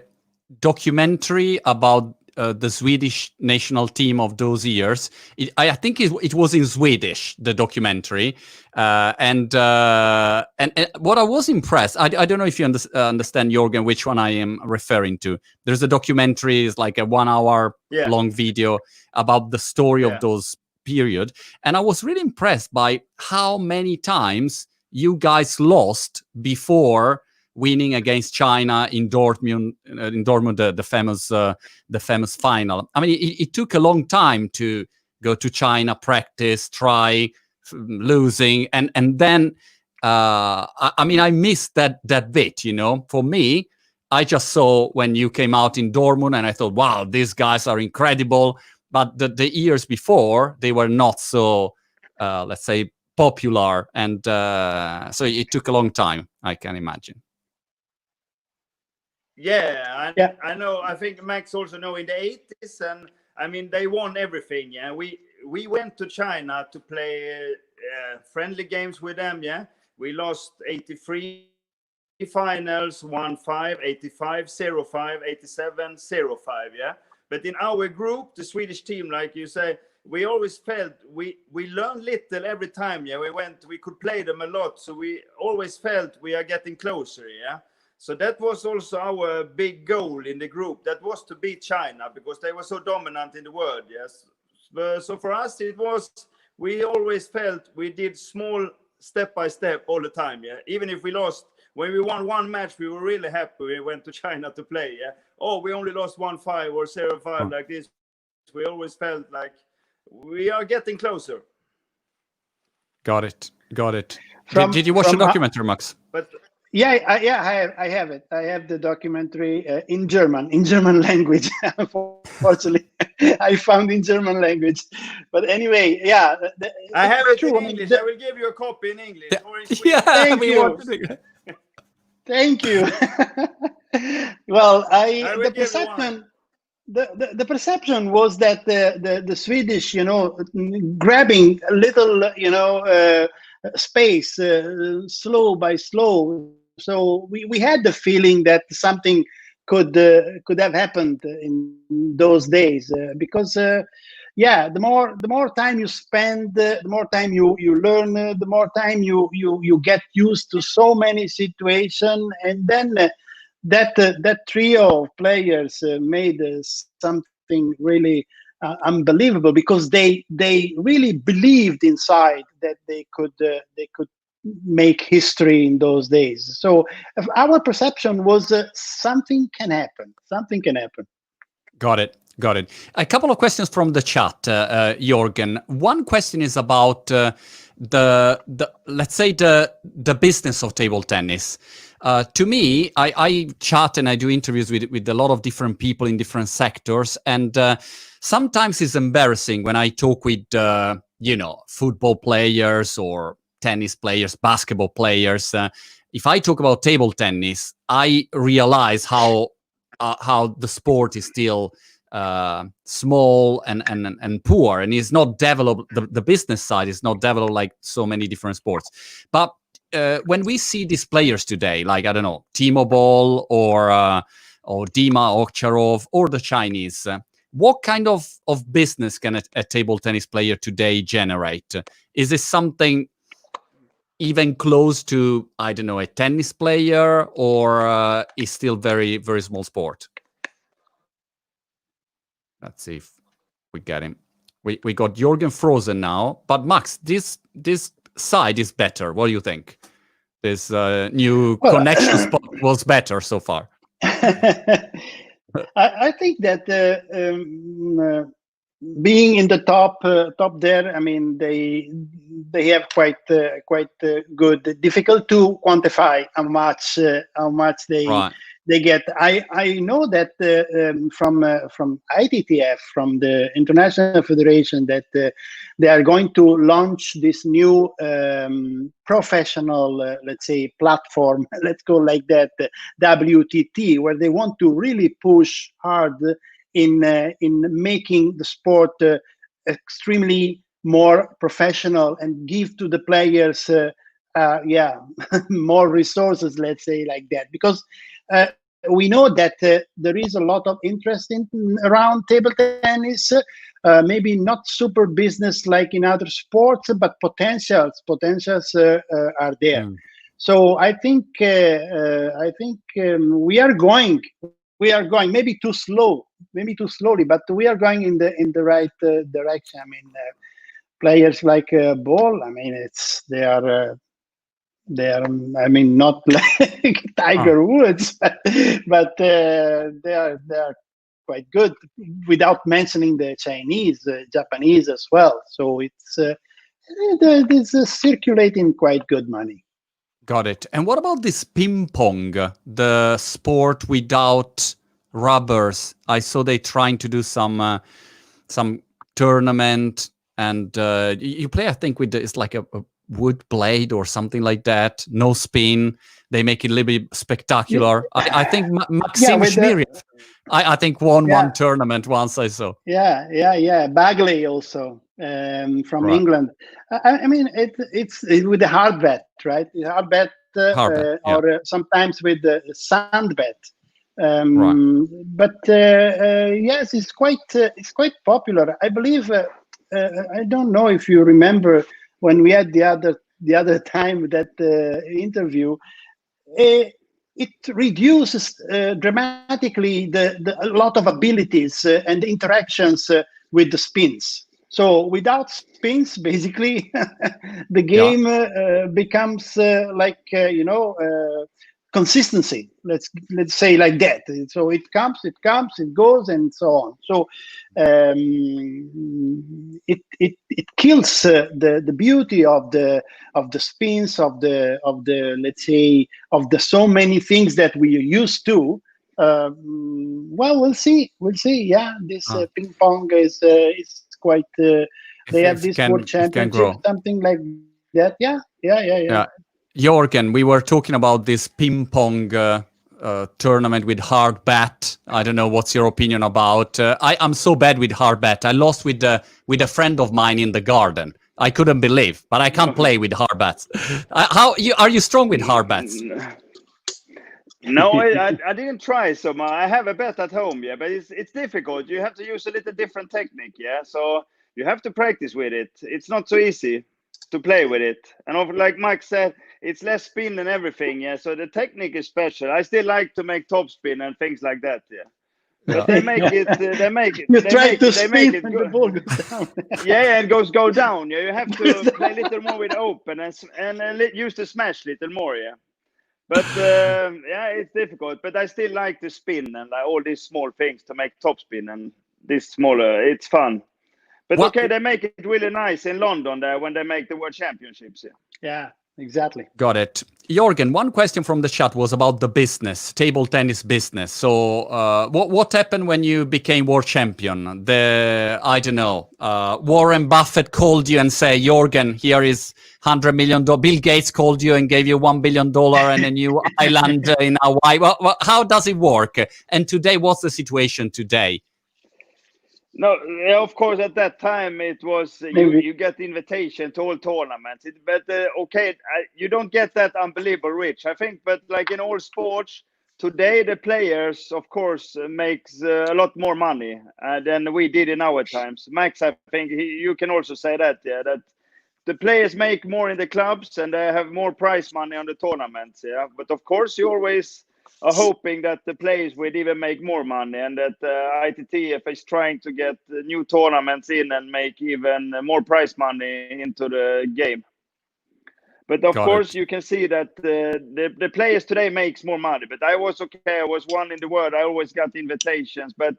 documentary about the Swedish national team of those years. I think it was in Swedish, the documentary, and what I was impressed. I don't know if you understand, Jörgen, which one I am referring to. There's a documentary, it's like a 1 hour long video about the story of those period, and I was really impressed by how many times you guys lost before winning against China in Dortmund, the famous final. I mean, it took a long time to go to China, practice, try, losing, and then I mean, I missed that bit. You know, for me, I just saw when you came out in Dortmund, and I thought, wow, these guys are incredible. But the years before, they were not so, let's say, popular, and so it took a long time, I can imagine. I know. I think Max also know in the 80s, and I mean they won everything. Yeah, we went to China to play friendly games with them. Yeah, we lost 83 finals, 1-5, 85, 0-5, 87, 0-5. Yeah, but in our group, the Swedish team, like you say, we always felt we learned little every time. Yeah, we could play them a lot, so we always felt we are getting closer. Yeah. So that was also our big goal in the group. That was to beat China because they were so dominant in the world. Yes. So for us, it was, we always felt we did small step by step all the time. Yeah. Even if we lost, when we won one match, we were really happy. We went to China to play. Yeah. Oh, we only lost 1-5 or 0-5 like this. We always felt like we are getting closer. Got it. Did you watch the documentary, Max? But I have it. I have the documentary in German language. Unfortunately, I found in German language. But anyway, I have it in English. I will give you a copy in English. Or in Swedish. Thank you. Thank you. Well, the perception was that the Swedish, grabbing a little, space, slow by slow. So we had the feeling that something could have happened in those days because the more time you spend, the more time you learn, the more time you get used to so many situations, and then that trio of players made something really unbelievable because they really believed inside that they could make history in those days. So our perception was something can happen. Got it. A couple of questions from the chat, Jörgen. One question is about the let's say the business of table tennis. To me, I chat and I do interviews with a lot of different people in different sectors, and sometimes it's embarrassing when I talk with football players or tennis players, basketball players. If I talk about table tennis, I realize how the sport is still small and poor, and is not developed. The business side is not developed like so many different sports. But when we see these players today, like, I don't know, Timo Boll or Dima Okcharov or the Chinese, what kind of business can a table tennis player today generate? Is this something even close to, I don't know, a tennis player, or is still very, very small sport? Let's see if we get him. We got Jörgen frozen now, but Max, this side is better. What do you think? This new connection spot was better so far. I think that being in the top there, I mean, they have quite good. Difficult to quantify how much Right. they get. I know that from ITTF, from the International Federation, that they are going to launch this new professional, let's say, platform. Let's go like that, WTT, where they want to really push hard in making the sport extremely more professional and give to the players more resources, let's say like that, because we know that there is a lot of interest around table tennis, maybe not super business like in other sports, but potentials are there. So I think we are going maybe too slowly, but we are going in the right direction. I mean, players like Ball, I mean, they are I mean, not like Tiger Woods, but they are quite good, without mentioning the Chinese, Japanese as well. So it's circulating quite good money. Got it. And what about this ping pong, the sport without rubbers? I saw they trying to do some tournament, and you play, I think, with it's like a wood blade or something like that. No spin. They make it a little bit spectacular. I think Maxim Shmiriev, I think, won one tournament once, I saw. Yeah. Bagley also from England. I mean, it's with the hard bet, right? Hard bet, or sometimes with the sand bet. But yes, it's quite popular. I believe. I don't know if you remember when we had the other time that interview. It reduces dramatically a lot of abilities and interactions with the spins. So without spins, basically, the game becomes like consistency. Let's say like that. So it comes, it goes, and so on. So it kills the beauty of the spins, of the let's say, of the so many things that we used to. Well, we'll see. Yeah, this ping pong is quite. They have this world championship, something like that. Yeah. Jorgen, we were talking about this ping pong tournament with hard bat. I don't know what's your opinion about. I'm so bad with hard bat. I lost with a friend of mine in the garden. I couldn't believe, but I can't play with hard bats. Are you strong with hard bats? No, I didn't try so much. I have a bat at home, but it's difficult. You have to use a little different technique, so you have to practice with it. It's not so easy to play with it. And like Mike said, it's less spin and everything, so the technique is special. I still like to make top spin and things like that, But they make it. They make it. You try to spin and the ball goes down. and go down. You have to play a little more with open and use the smash a little more, But it's difficult. But I still like to spin and all these small things to make top spin and this smaller. It's fun. But okay, they make it really nice in London there when they make the World Championships. Yeah, exactly. Got it. Jorgen, one question from the chat was about the business, table tennis business. So what happened when you became world champion? I don't know, Warren Buffett called you and say, Jorgen, here is $100 million. Bill Gates called you and gave you $1 billion and a new island in Hawaii. Well, how does it work? And today, what's the situation today? No, of course, at that time it was you get the invitation to all tournaments. But you don't get that unbelievable rich, I think. But like in all sports today, the players, of course, makes a lot more money than we did in our times. Max, I think you can also say that, that the players make more in the clubs and they have more prize money on the tournaments. But of course, you always are hoping that the players would even make more money, and that ITTF is trying to get new tournaments in and make even more prize money into the game. But of course, you can see that the players today makes more money. But I was okay. I was one in the world. I always got invitations. But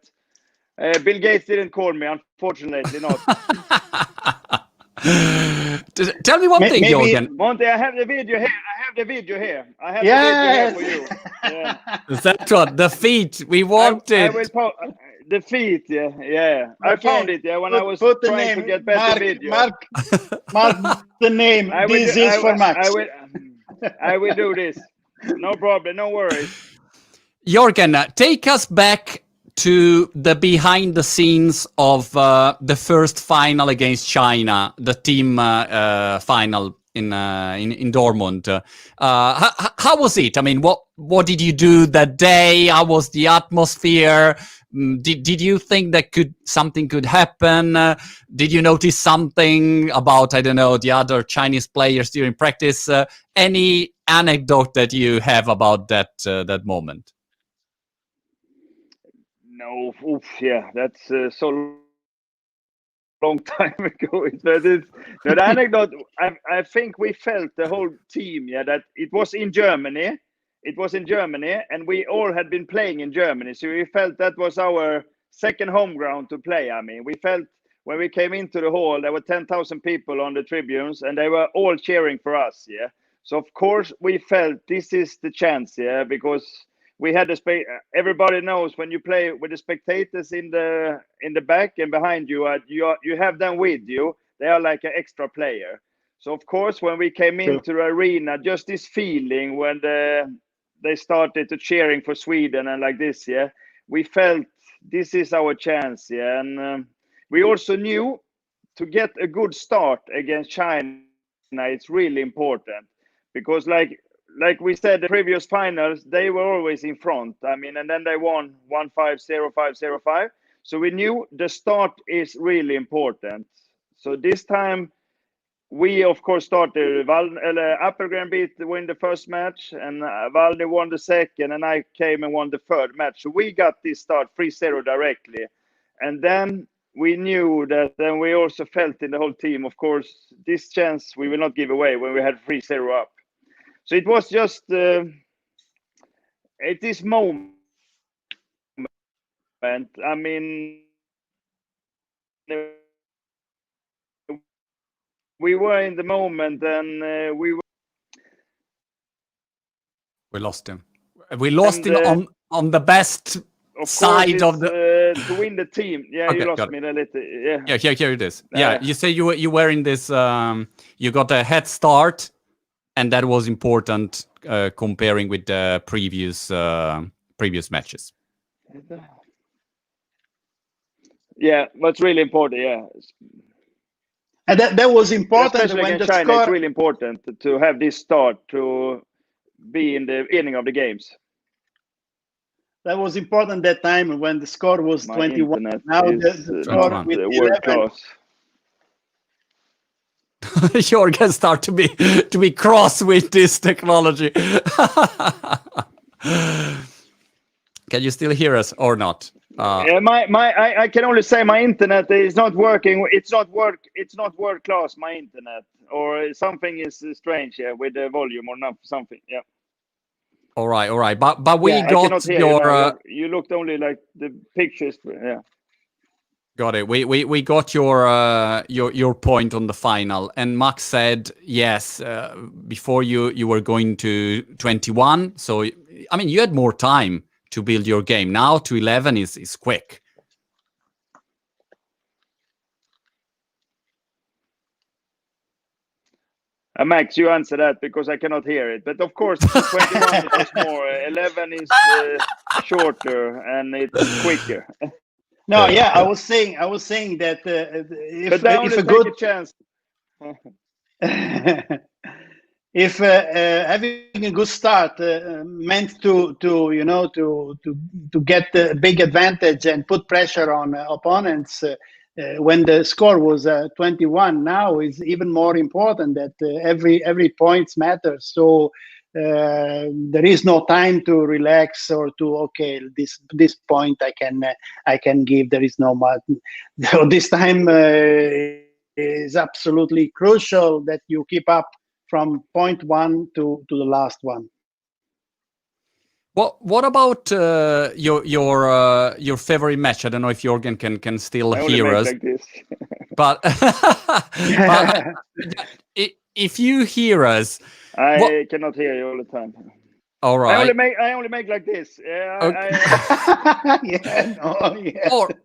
Bill Gates didn't call me, unfortunately not. Tell me one thing, Jörgen. Monty, I have the video here. I have the video here. Yes. The video here for you. Yeah. That's what the feet we wanted. The feet, yeah. Okay. I found it, when I was trying to get better video. Mark the name. This is for Max. I will do this. No problem. No worries. Jörgen, take us back to the behind the scenes of the first final against China, the team final in Dortmund. How was it? I mean, what did you do that day? How was the atmosphere? Did you think that something could happen? Did you notice something about, I don't know, the other Chinese players during practice? Any anecdote that you have about that moment? No, yeah, that's so long time ago. The anecdote, I think we felt the whole team, that it was in Germany. It was in Germany, and we all had been playing in Germany. So we felt that was our second home ground to play. I mean, we felt when we came into the hall, there were 10,000 people on the tribunes, and they were all cheering for us. Yeah. So of course we felt this is the chance. Yeah, because we had everybody knows when you play with the spectators in the back and behind you, you have them with you. They are like an extra player. So of course, when we came into the arena, just this feeling when they started to cheering for Sweden and like this, we felt this is our chance, and we also knew to get a good start against China, it's really important because like we said, the previous finals, they were always in front. I mean, and then they won 1-5, 0-5, 0-5. So we knew the start is really important. So this time, we of course started. Appelgren win the first match, and Valny won the second, and I came and won the third match. So we got this start 3-0 directly, and then we knew that. Then we also felt in the whole team, of course, this chance we will not give away when we had 3-0 up. So it was just at this moment. I mean, we were in the moment, and we lost him. We lost him on the best side of the to win the team. Yeah, okay, you lost me a little. Yeah, here it is. Yeah, you say you were in this. You got a head start, and that was important comparing with the previous matches. Yeah, what's really important. Yeah. And that was important. Especially when against the China, score... it's really important to have this start to be in the beginning of the games. That was important that time when the score was 21. Now the score with world class. Jörgen start to be cross with this technology. Can you still hear us or not? I can only say my internet is not working. It's not world class. My internet or something is strange with the volume or not something. Yeah. All right. But we got your. You looked only like the pictures. Yeah. Got it. We got your point on the final, and Max said yes. Before you were going to 21, so I mean you had more time to build your game. Now to 11 is quick. Max, you answer that because I cannot hear it. But of course, 21 is more. 11 is shorter and it's quicker. No, yeah, I was saying that if a good chance. If having a good start meant to get a big advantage and put pressure on opponents when the score was 21, now is even more important that every point matters. So there is no time to relax or to this point I can give. There is no more. So this time is absolutely crucial that you keep up from point one to the last one. What about your favorite match? I don't know if Jorgen can still hear us. Like this. but if you hear us, I cannot hear you all the time. All right. I only make like this. Yeah. Okay.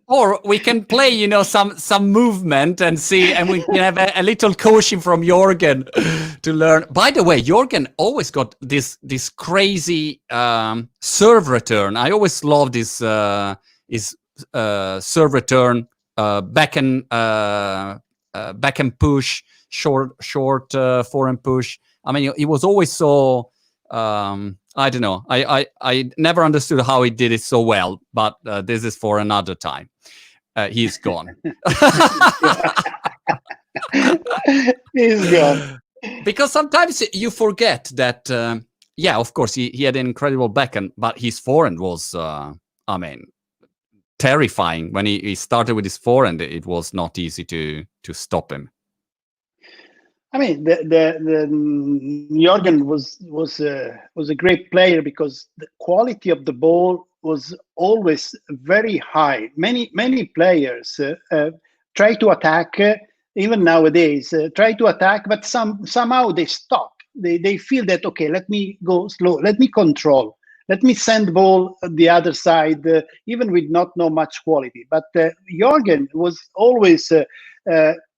Or we can play, some movement and see, and we can have a little coaching from Jorgen to learn. By the way, Jorgen always got this crazy serve return. I always love this serve return, back and push, short forehand push. I mean, it was always so. I don't know. I never understood how he did it so well, but this is for another time. He's gone. He's gone. Because sometimes you forget that, of course, he had an incredible backhand, but his forehand was, terrifying. When he started with his forehand, it was not easy to stop him. I mean, the Jorgen was a great player because the quality of the ball was always very high. Many players try to attack, even nowadays, try to attack, but somehow they stop. They feel that, okay, let me go slow, let me control, let me send ball the other side, even with not much quality. But Jorgen was always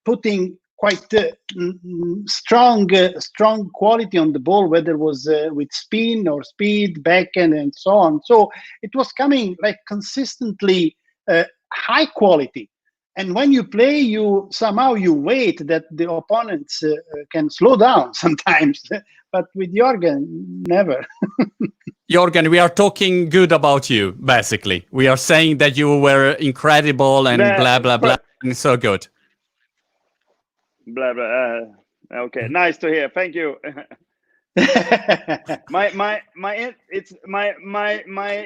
putting quite strong quality on the ball, whether it was with spin or speed, backhand, and so on. So it was coming like consistently high quality. And when you play, you wait that the opponents can slow down sometimes. But with Jorgen, never. Jorgen, we are talking good about you, basically. We are saying that you were incredible and blah, blah, blah, and so good. Blah blah. Okay, nice to hear. Thank you. my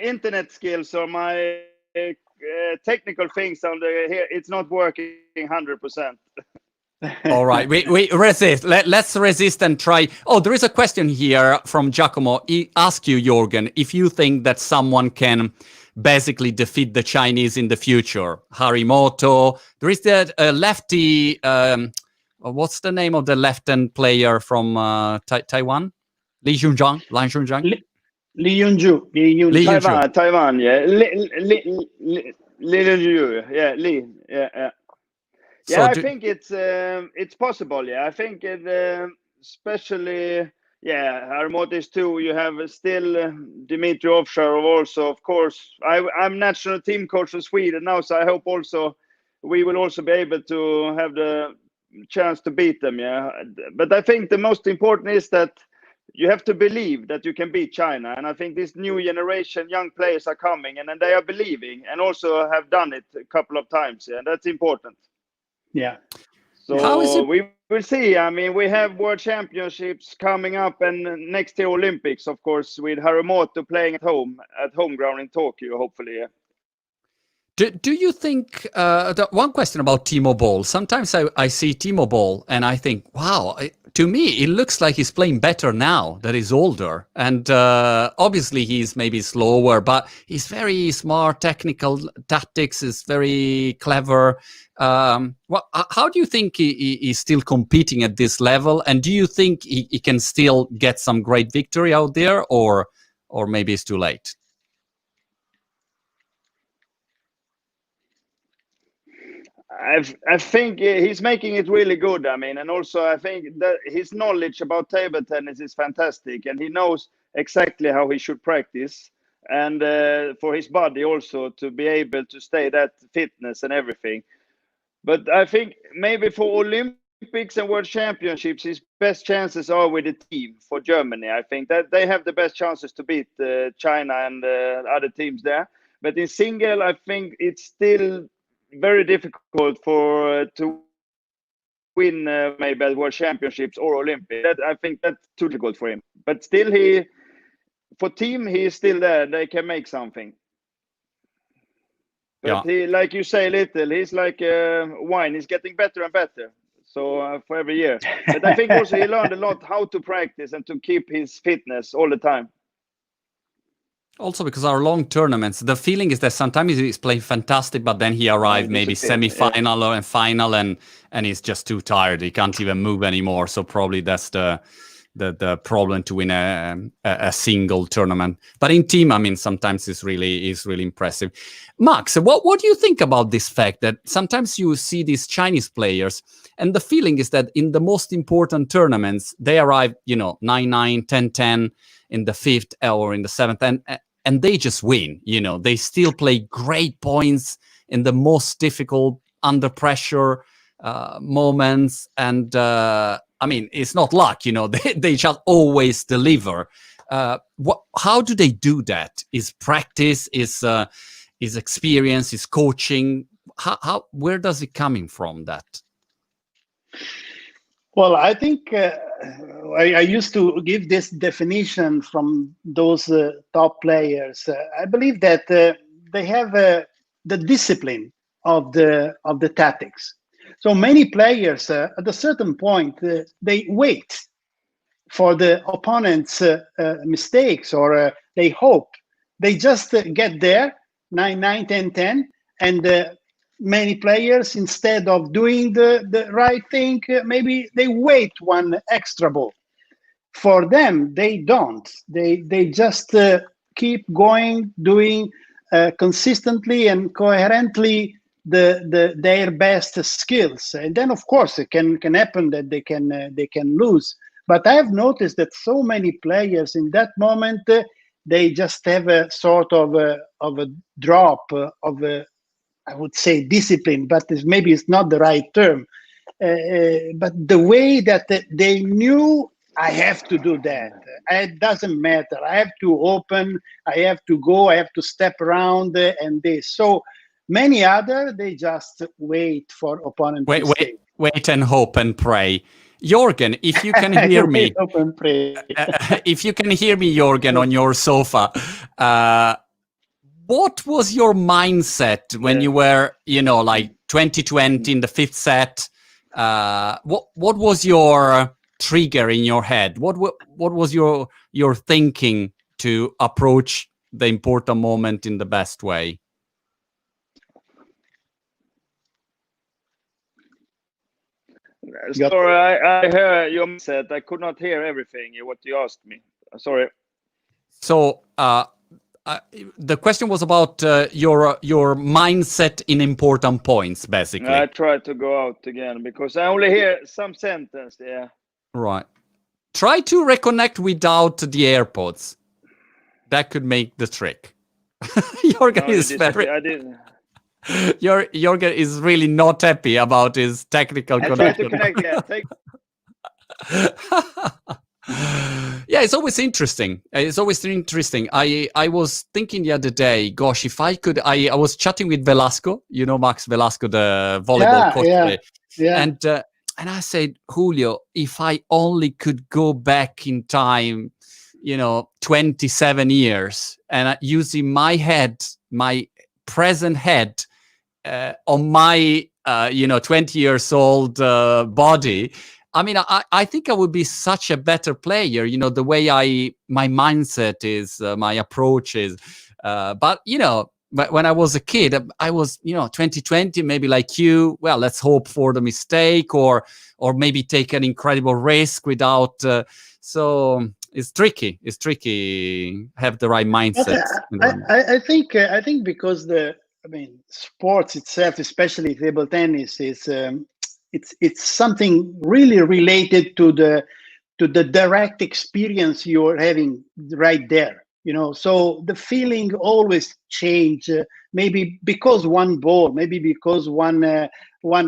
internet skills or my technical things on here, it's not working 100%. All right, we resist. Let's resist and try. Oh, there is a question here from Giacomo. He asked you, Jorgen, if you think that someone can basically defeat the Chinese in the future. Harimoto. There is that lefty. What's the name of the left-hand player from Taiwan? Li Yunzhang. Li Yunju. Taiwan. Yeah. Li Yunju. Yeah. Li. Yeah. Yeah. I think it's possible. Yeah. I think it, especially. Yeah, Harimoto too. You have still Dmitry Ovcharov also, of course. I'm national team coach for Sweden now, so I hope also we will also be able to have the chance to beat them. Yeah, but I think the most important is that you have to believe that you can beat China, and I think this new generation young players are coming, and they are believing, and also have done it a couple of times. Yeah, that's important. Yeah. So we will see. I mean, we have World Championships coming up, and next year Olympics, of course, with Harimoto playing at home ground in Tokyo, hopefully. Yeah. Do you think, one question about Timo Boll, sometimes I see Timo Boll and I think, wow, to me, it looks like he's playing better now that he's older. And obviously he's maybe slower, but he's very smart, technical tactics, is very clever. How do you think he's still competing at this level? And do you think he can still get some great victory out there, or maybe it's too late? I think he's making it really good. I mean, and also I think that his knowledge about table tennis is fantastic, and he knows exactly how he should practice, and for his body also to be able to stay that fitness and everything. But I think maybe for Olympics and World Championships, his best chances are with the team for Germany. I think that they have the best chances to beat China and other teams there. But in single, I think it's still very difficult to win maybe at World Championships or Olympics. I think that's too difficult for him. But still, for team, he is still there. They can make something. But he, like you say, he's like wine. He's getting better and better. So for every year. But I think also he learned a lot how to practice and to keep his fitness all the time. Also, because our long tournaments, the feeling is that sometimes he's playing fantastic, but then he arrives maybe semi-final and final, and he's just too tired. He can't even move anymore. So probably that's the problem to win a single tournament. But in team, I mean, sometimes it's really impressive. Max, what do you think about this fact that sometimes you see these Chinese players, and the feeling is that in the most important tournaments they arrive, 9-9, 10-10 in the 5th or in the 7th, and they just win. They still play great points in the most difficult under pressure moments, and I mean, it's not luck, they just always deliver. How do they do that? Is practice, is experience, is coaching? Where does it coming from, that? Well, I think I used to give this definition from those top players. I believe that they have the discipline of the tactics. So many players, at a certain point, they wait for the opponent's mistakes, or they hope. They just get there, 9-9, 10-10, and many players, instead of doing the right thing, maybe they wait one extra ball. For them, they don't. They just keep going, doing consistently and coherently their best skills. And then, of course, it can happen that they can lose. But I have noticed that so many players in that moment, they just have a sort of a drop of I would say discipline, but maybe it's not the right term. But the way that they knew, I have to do that. It doesn't matter. I have to open. I have to go. I have to step around and this. So many other, they just wait for opponent. Wait and hope and pray. Jorgen, if you can hear me, hope and pray. If you can hear me, Jorgen, on your sofa, what was your mindset when you were, like 2020 in the 5th set? What was your trigger in your head? What was your thinking to approach the important moment in the best way? Sorry, I heard your mindset. I could not hear everything what you asked me. Sorry. So the question was about your mindset in important points, basically. I tried to go out again because I only hear some sentence. Yeah. Right. Try to reconnect without the AirPods. That could make the trick. Jorgen is very. I didn't. Jorgen is really not happy about his technical connection. I tried to connect. Yeah, it's always interesting. I was thinking the other day, gosh, if I could, I was chatting with Velasco, Max Velasco, the volleyball coach. Yeah. And I said, Julio, if I only could go back in time, 27 years, and using my head, my present head, on my 20 years old body, I mean, I think I would be such a better player, the way my mindset is, my approach is. But when I was a kid, I was 2020, maybe like you, well, let's hope for the mistake, or maybe take an incredible risk without so it's tricky have the right mindset. I think because sports itself, especially table tennis, is it's something really related to the direct experience you're having right there. So the feeling always change, maybe because one ball, maybe because one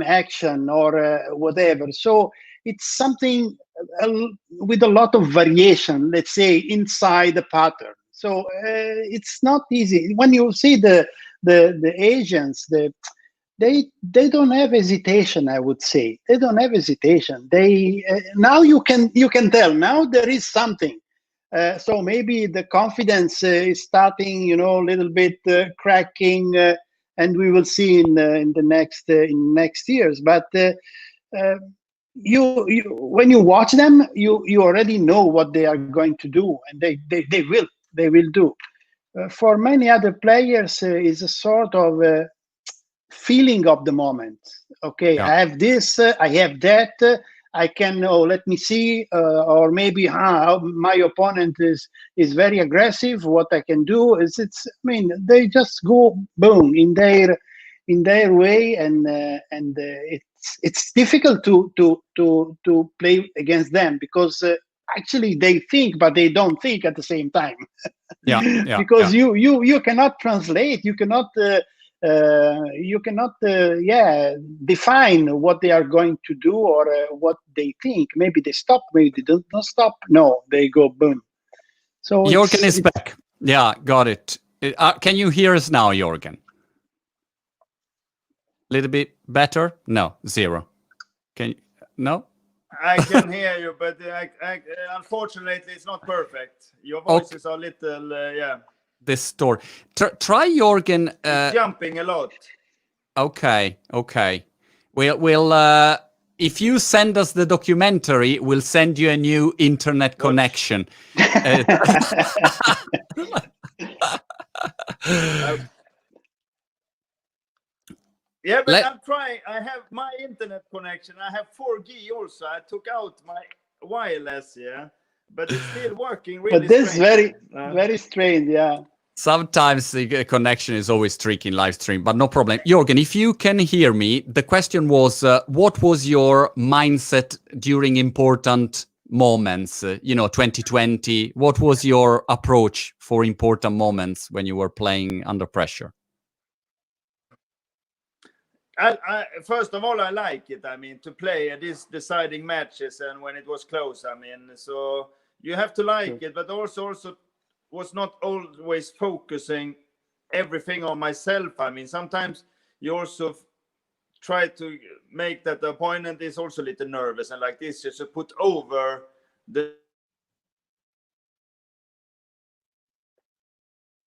action or whatever. So it's something with a lot of variation, let's say, inside the pattern. So it's not easy. When you see the Asians, they don't have hesitation. I would say they don't have hesitation. They now you can tell now there is something. So maybe the confidence is starting, a little bit cracking, and we will see in the next years. But you when you watch them, you already know what they are going to do, and they will do. for many other players is a sort of feeling of the moment. Okay, Yeah. I have this, I have that. I can, let me see, or maybe my opponent is very aggressive. What I can do is, I mean, they just go boom in their way, and it's difficult to play against them, because actually they think, but they don't think at the same time. Yeah. Because you cannot translate, you cannot define what they are going to do, or what they think. Maybe they stop, maybe they don't stop. No, they go boom. So Jörgen is back. Yeah, got it. Can you hear us now, Jörgen? Little bit better? No, zero. Can you? No? I can hear you, but unfortunately, it's not perfect. Your voices are a little, Distort. Try Jörgen. Jumping a lot. Okay. We'll if you send us the documentary, we'll send you a new internet connection. Yeah, but I'm trying. I have my internet connection. I have 4G also. I took out my wireless, but it's still working really. But this strange. very strange, yeah. Sometimes the connection is always tricky in live stream, but no problem. Jörgen, if you can hear me, the question was, what was your mindset during important moments? 2020. What was your approach for important moments when you were playing under pressure? I first of all, I like it. I mean, to play these deciding matches, and when it was close. I mean, so you have to like it, but also was not always focusing everything on myself. I mean, sometimes you also try to make that the opponent is also a little nervous, and like this, just to put over the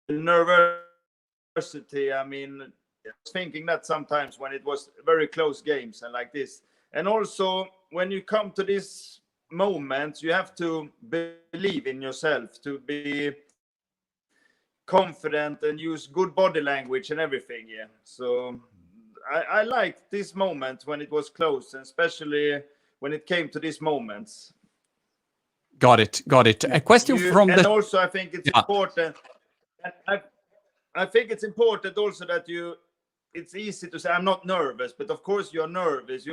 nervosity. I mean, thinking that sometimes when it was very close games and like this, and also when you come to this moment, you have to believe in yourself, to be confident and use good body language and everything. So I liked this moment when it was close, and especially when it came to these moments. Got it. A question from and also I think it's important. I think it's important also that it's easy to say I'm not nervous, but of course you're nervous.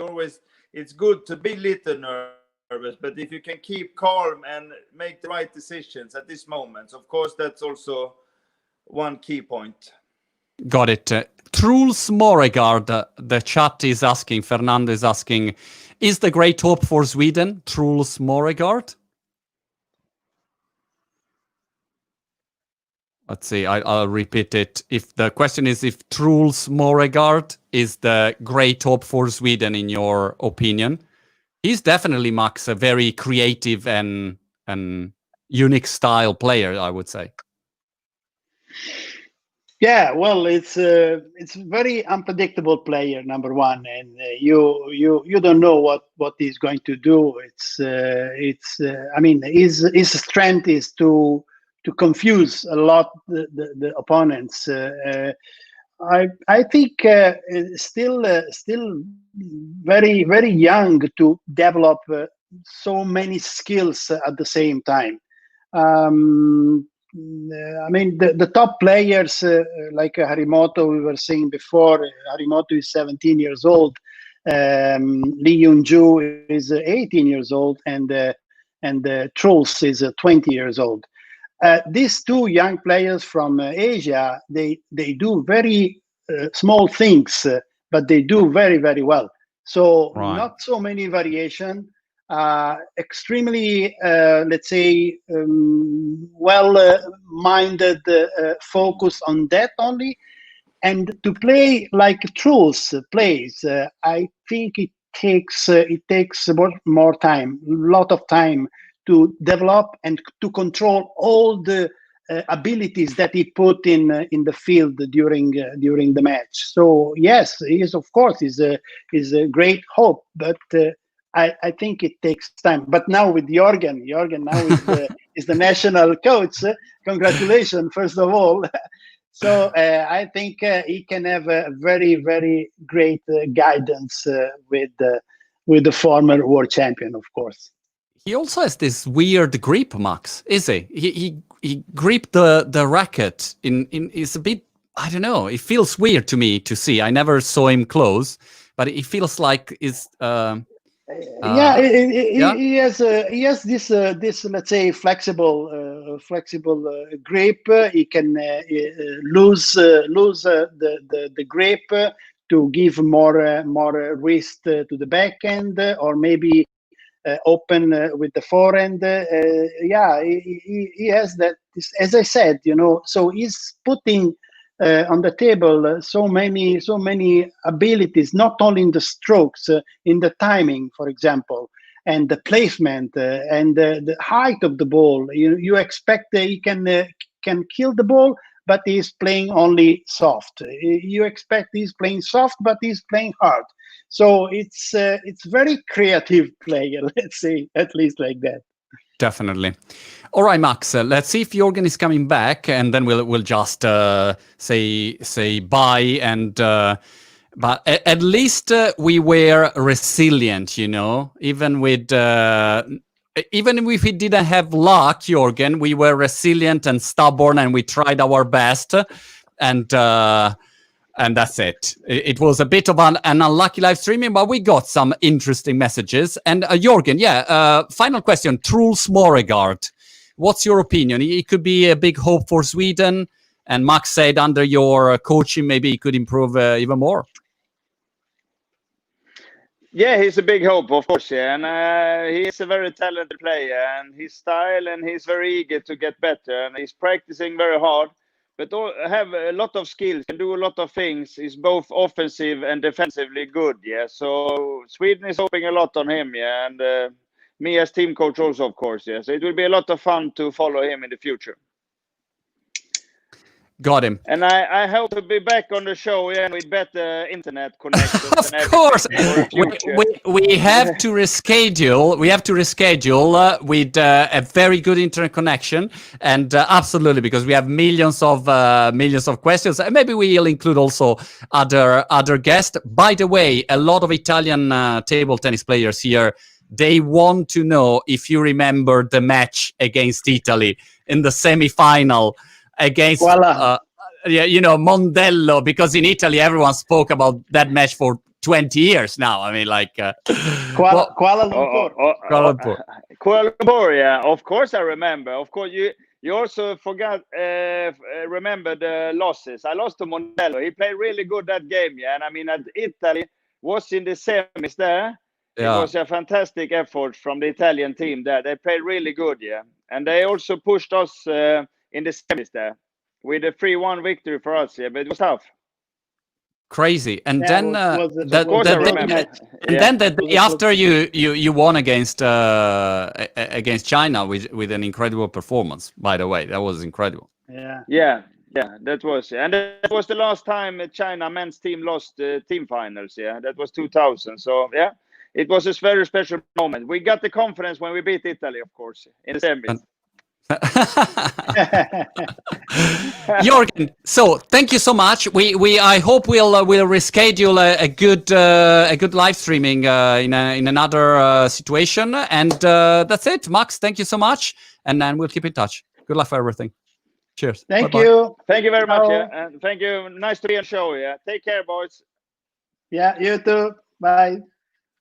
It's good to be a little nervous, but if you can keep calm and make the right decisions at this moment, of course that's also one key point. Got it. Truls Moregard, the chat is asking, Fernando is asking, is the great hope for Sweden, Truls Moregard? Let's see, I'll repeat it. If the question is if Truls Moregard is the great hope for Sweden, in your opinion, he's definitely, Max, a very creative and unique style player, I would say. Yeah, well, it's a very unpredictable player, number one, and you don't know what he's going to do. I mean, his strength is to confuse a lot the opponents. I think still very, very young to develop so many skills at the same time. I mean, the top players like Harimoto, we were saying before, Harimoto is 17 years old. Lee Yun-ju is 18 years old, and Truls is 20 years old. These two young players from Asia, they do very small things, but they do very, very well. So not so many variation. Extremely, let's say, well-minded focus on that only, and to play like Truls plays, I think it takes more time, a lot of time to develop and to control all the abilities that he put in the field during the match. So yes, he is, of course, is a great hope, but I think it takes time. But now with Jörgen now is the national coach. Congratulations, first of all. So I think he can have a very, very great guidance with the former world champion, of course. He also has this weird grip, Max, is he? He gripped the racket in it's a bit, I don't know, it feels weird to me to see. I never saw him close, but it feels like it's he has this let's say flexible grip. He can lose the grip to give more wrist to the backhand, or maybe open with the forehand. He has that. As I said, so he's putting on the table so many abilities, not only in the strokes, in the timing, for example, and the placement and the height of the ball. You expect he can kill the ball, but he's playing only soft. You expect he's playing soft, but he's playing hard. So it's very creative player, let's say, at least like that. Definitely. All right, Max. Let's see if Jürgen is coming back, and then we'll just say bye. And but at least we were resilient, even with. Even if we didn't have luck, Jürgen, we were resilient and stubborn, and we tried our best. And that's it. It was a bit of an unlucky live streaming, but we got some interesting messages. And Jürgen, final question. Truls Moregard, what's your opinion? He could be a big hope for Sweden. And Max said under your coaching, maybe he could improve even more. Yeah, he's a big hope, of course, and he's a very talented player, and his style, and he's very eager to get better, and he's practicing very hard, but have a lot of skills, can do a lot of things. He's both offensive and defensively good, so Sweden is hoping a lot on him, and me as team coach also, of course, so it will be a lot of fun to follow him in the future. Got him. And I hope to be back on the show with better internet connection. Of course, we have to reschedule. We have to reschedule with a very good internet connection, and absolutely, because we have millions of questions. And maybe we'll include also other guests. By the way, a lot of Italian table tennis players here. They want to know if you remember the match against Italy in the semi-final. Against, Mondello, because in Italy everyone spoke about that match for 20 years now. I mean, like Kuala Lumpur. Kuala Lumpur, yeah. Of course, I remember. Of course, you also remember the losses. I lost to Mondello. He played really good that game, and I mean, Italy was in the semis there. Yeah. It was a fantastic effort from the Italian team there. They played really good, and they also pushed us. In the semis there, with a 3-1 victory for us, but it was tough. Crazy, and then the day after you won against China with an incredible performance. By the way, that was incredible. Yeah, that was, and that was the last time China men's team lost team finals. That was 2000. So it was a very special moment. We got the confidence when we beat Italy, of course, in the semis. Jürgen, so thank you so much. I hope we'll reschedule a good live streaming in another situation. And that's it, Max. Thank you so much, and then we'll keep in touch. Good luck for everything. Cheers. Thank you. Thank you very much. And thank you. Nice to be on the show. Take care, boys. Yeah, you too. Bye.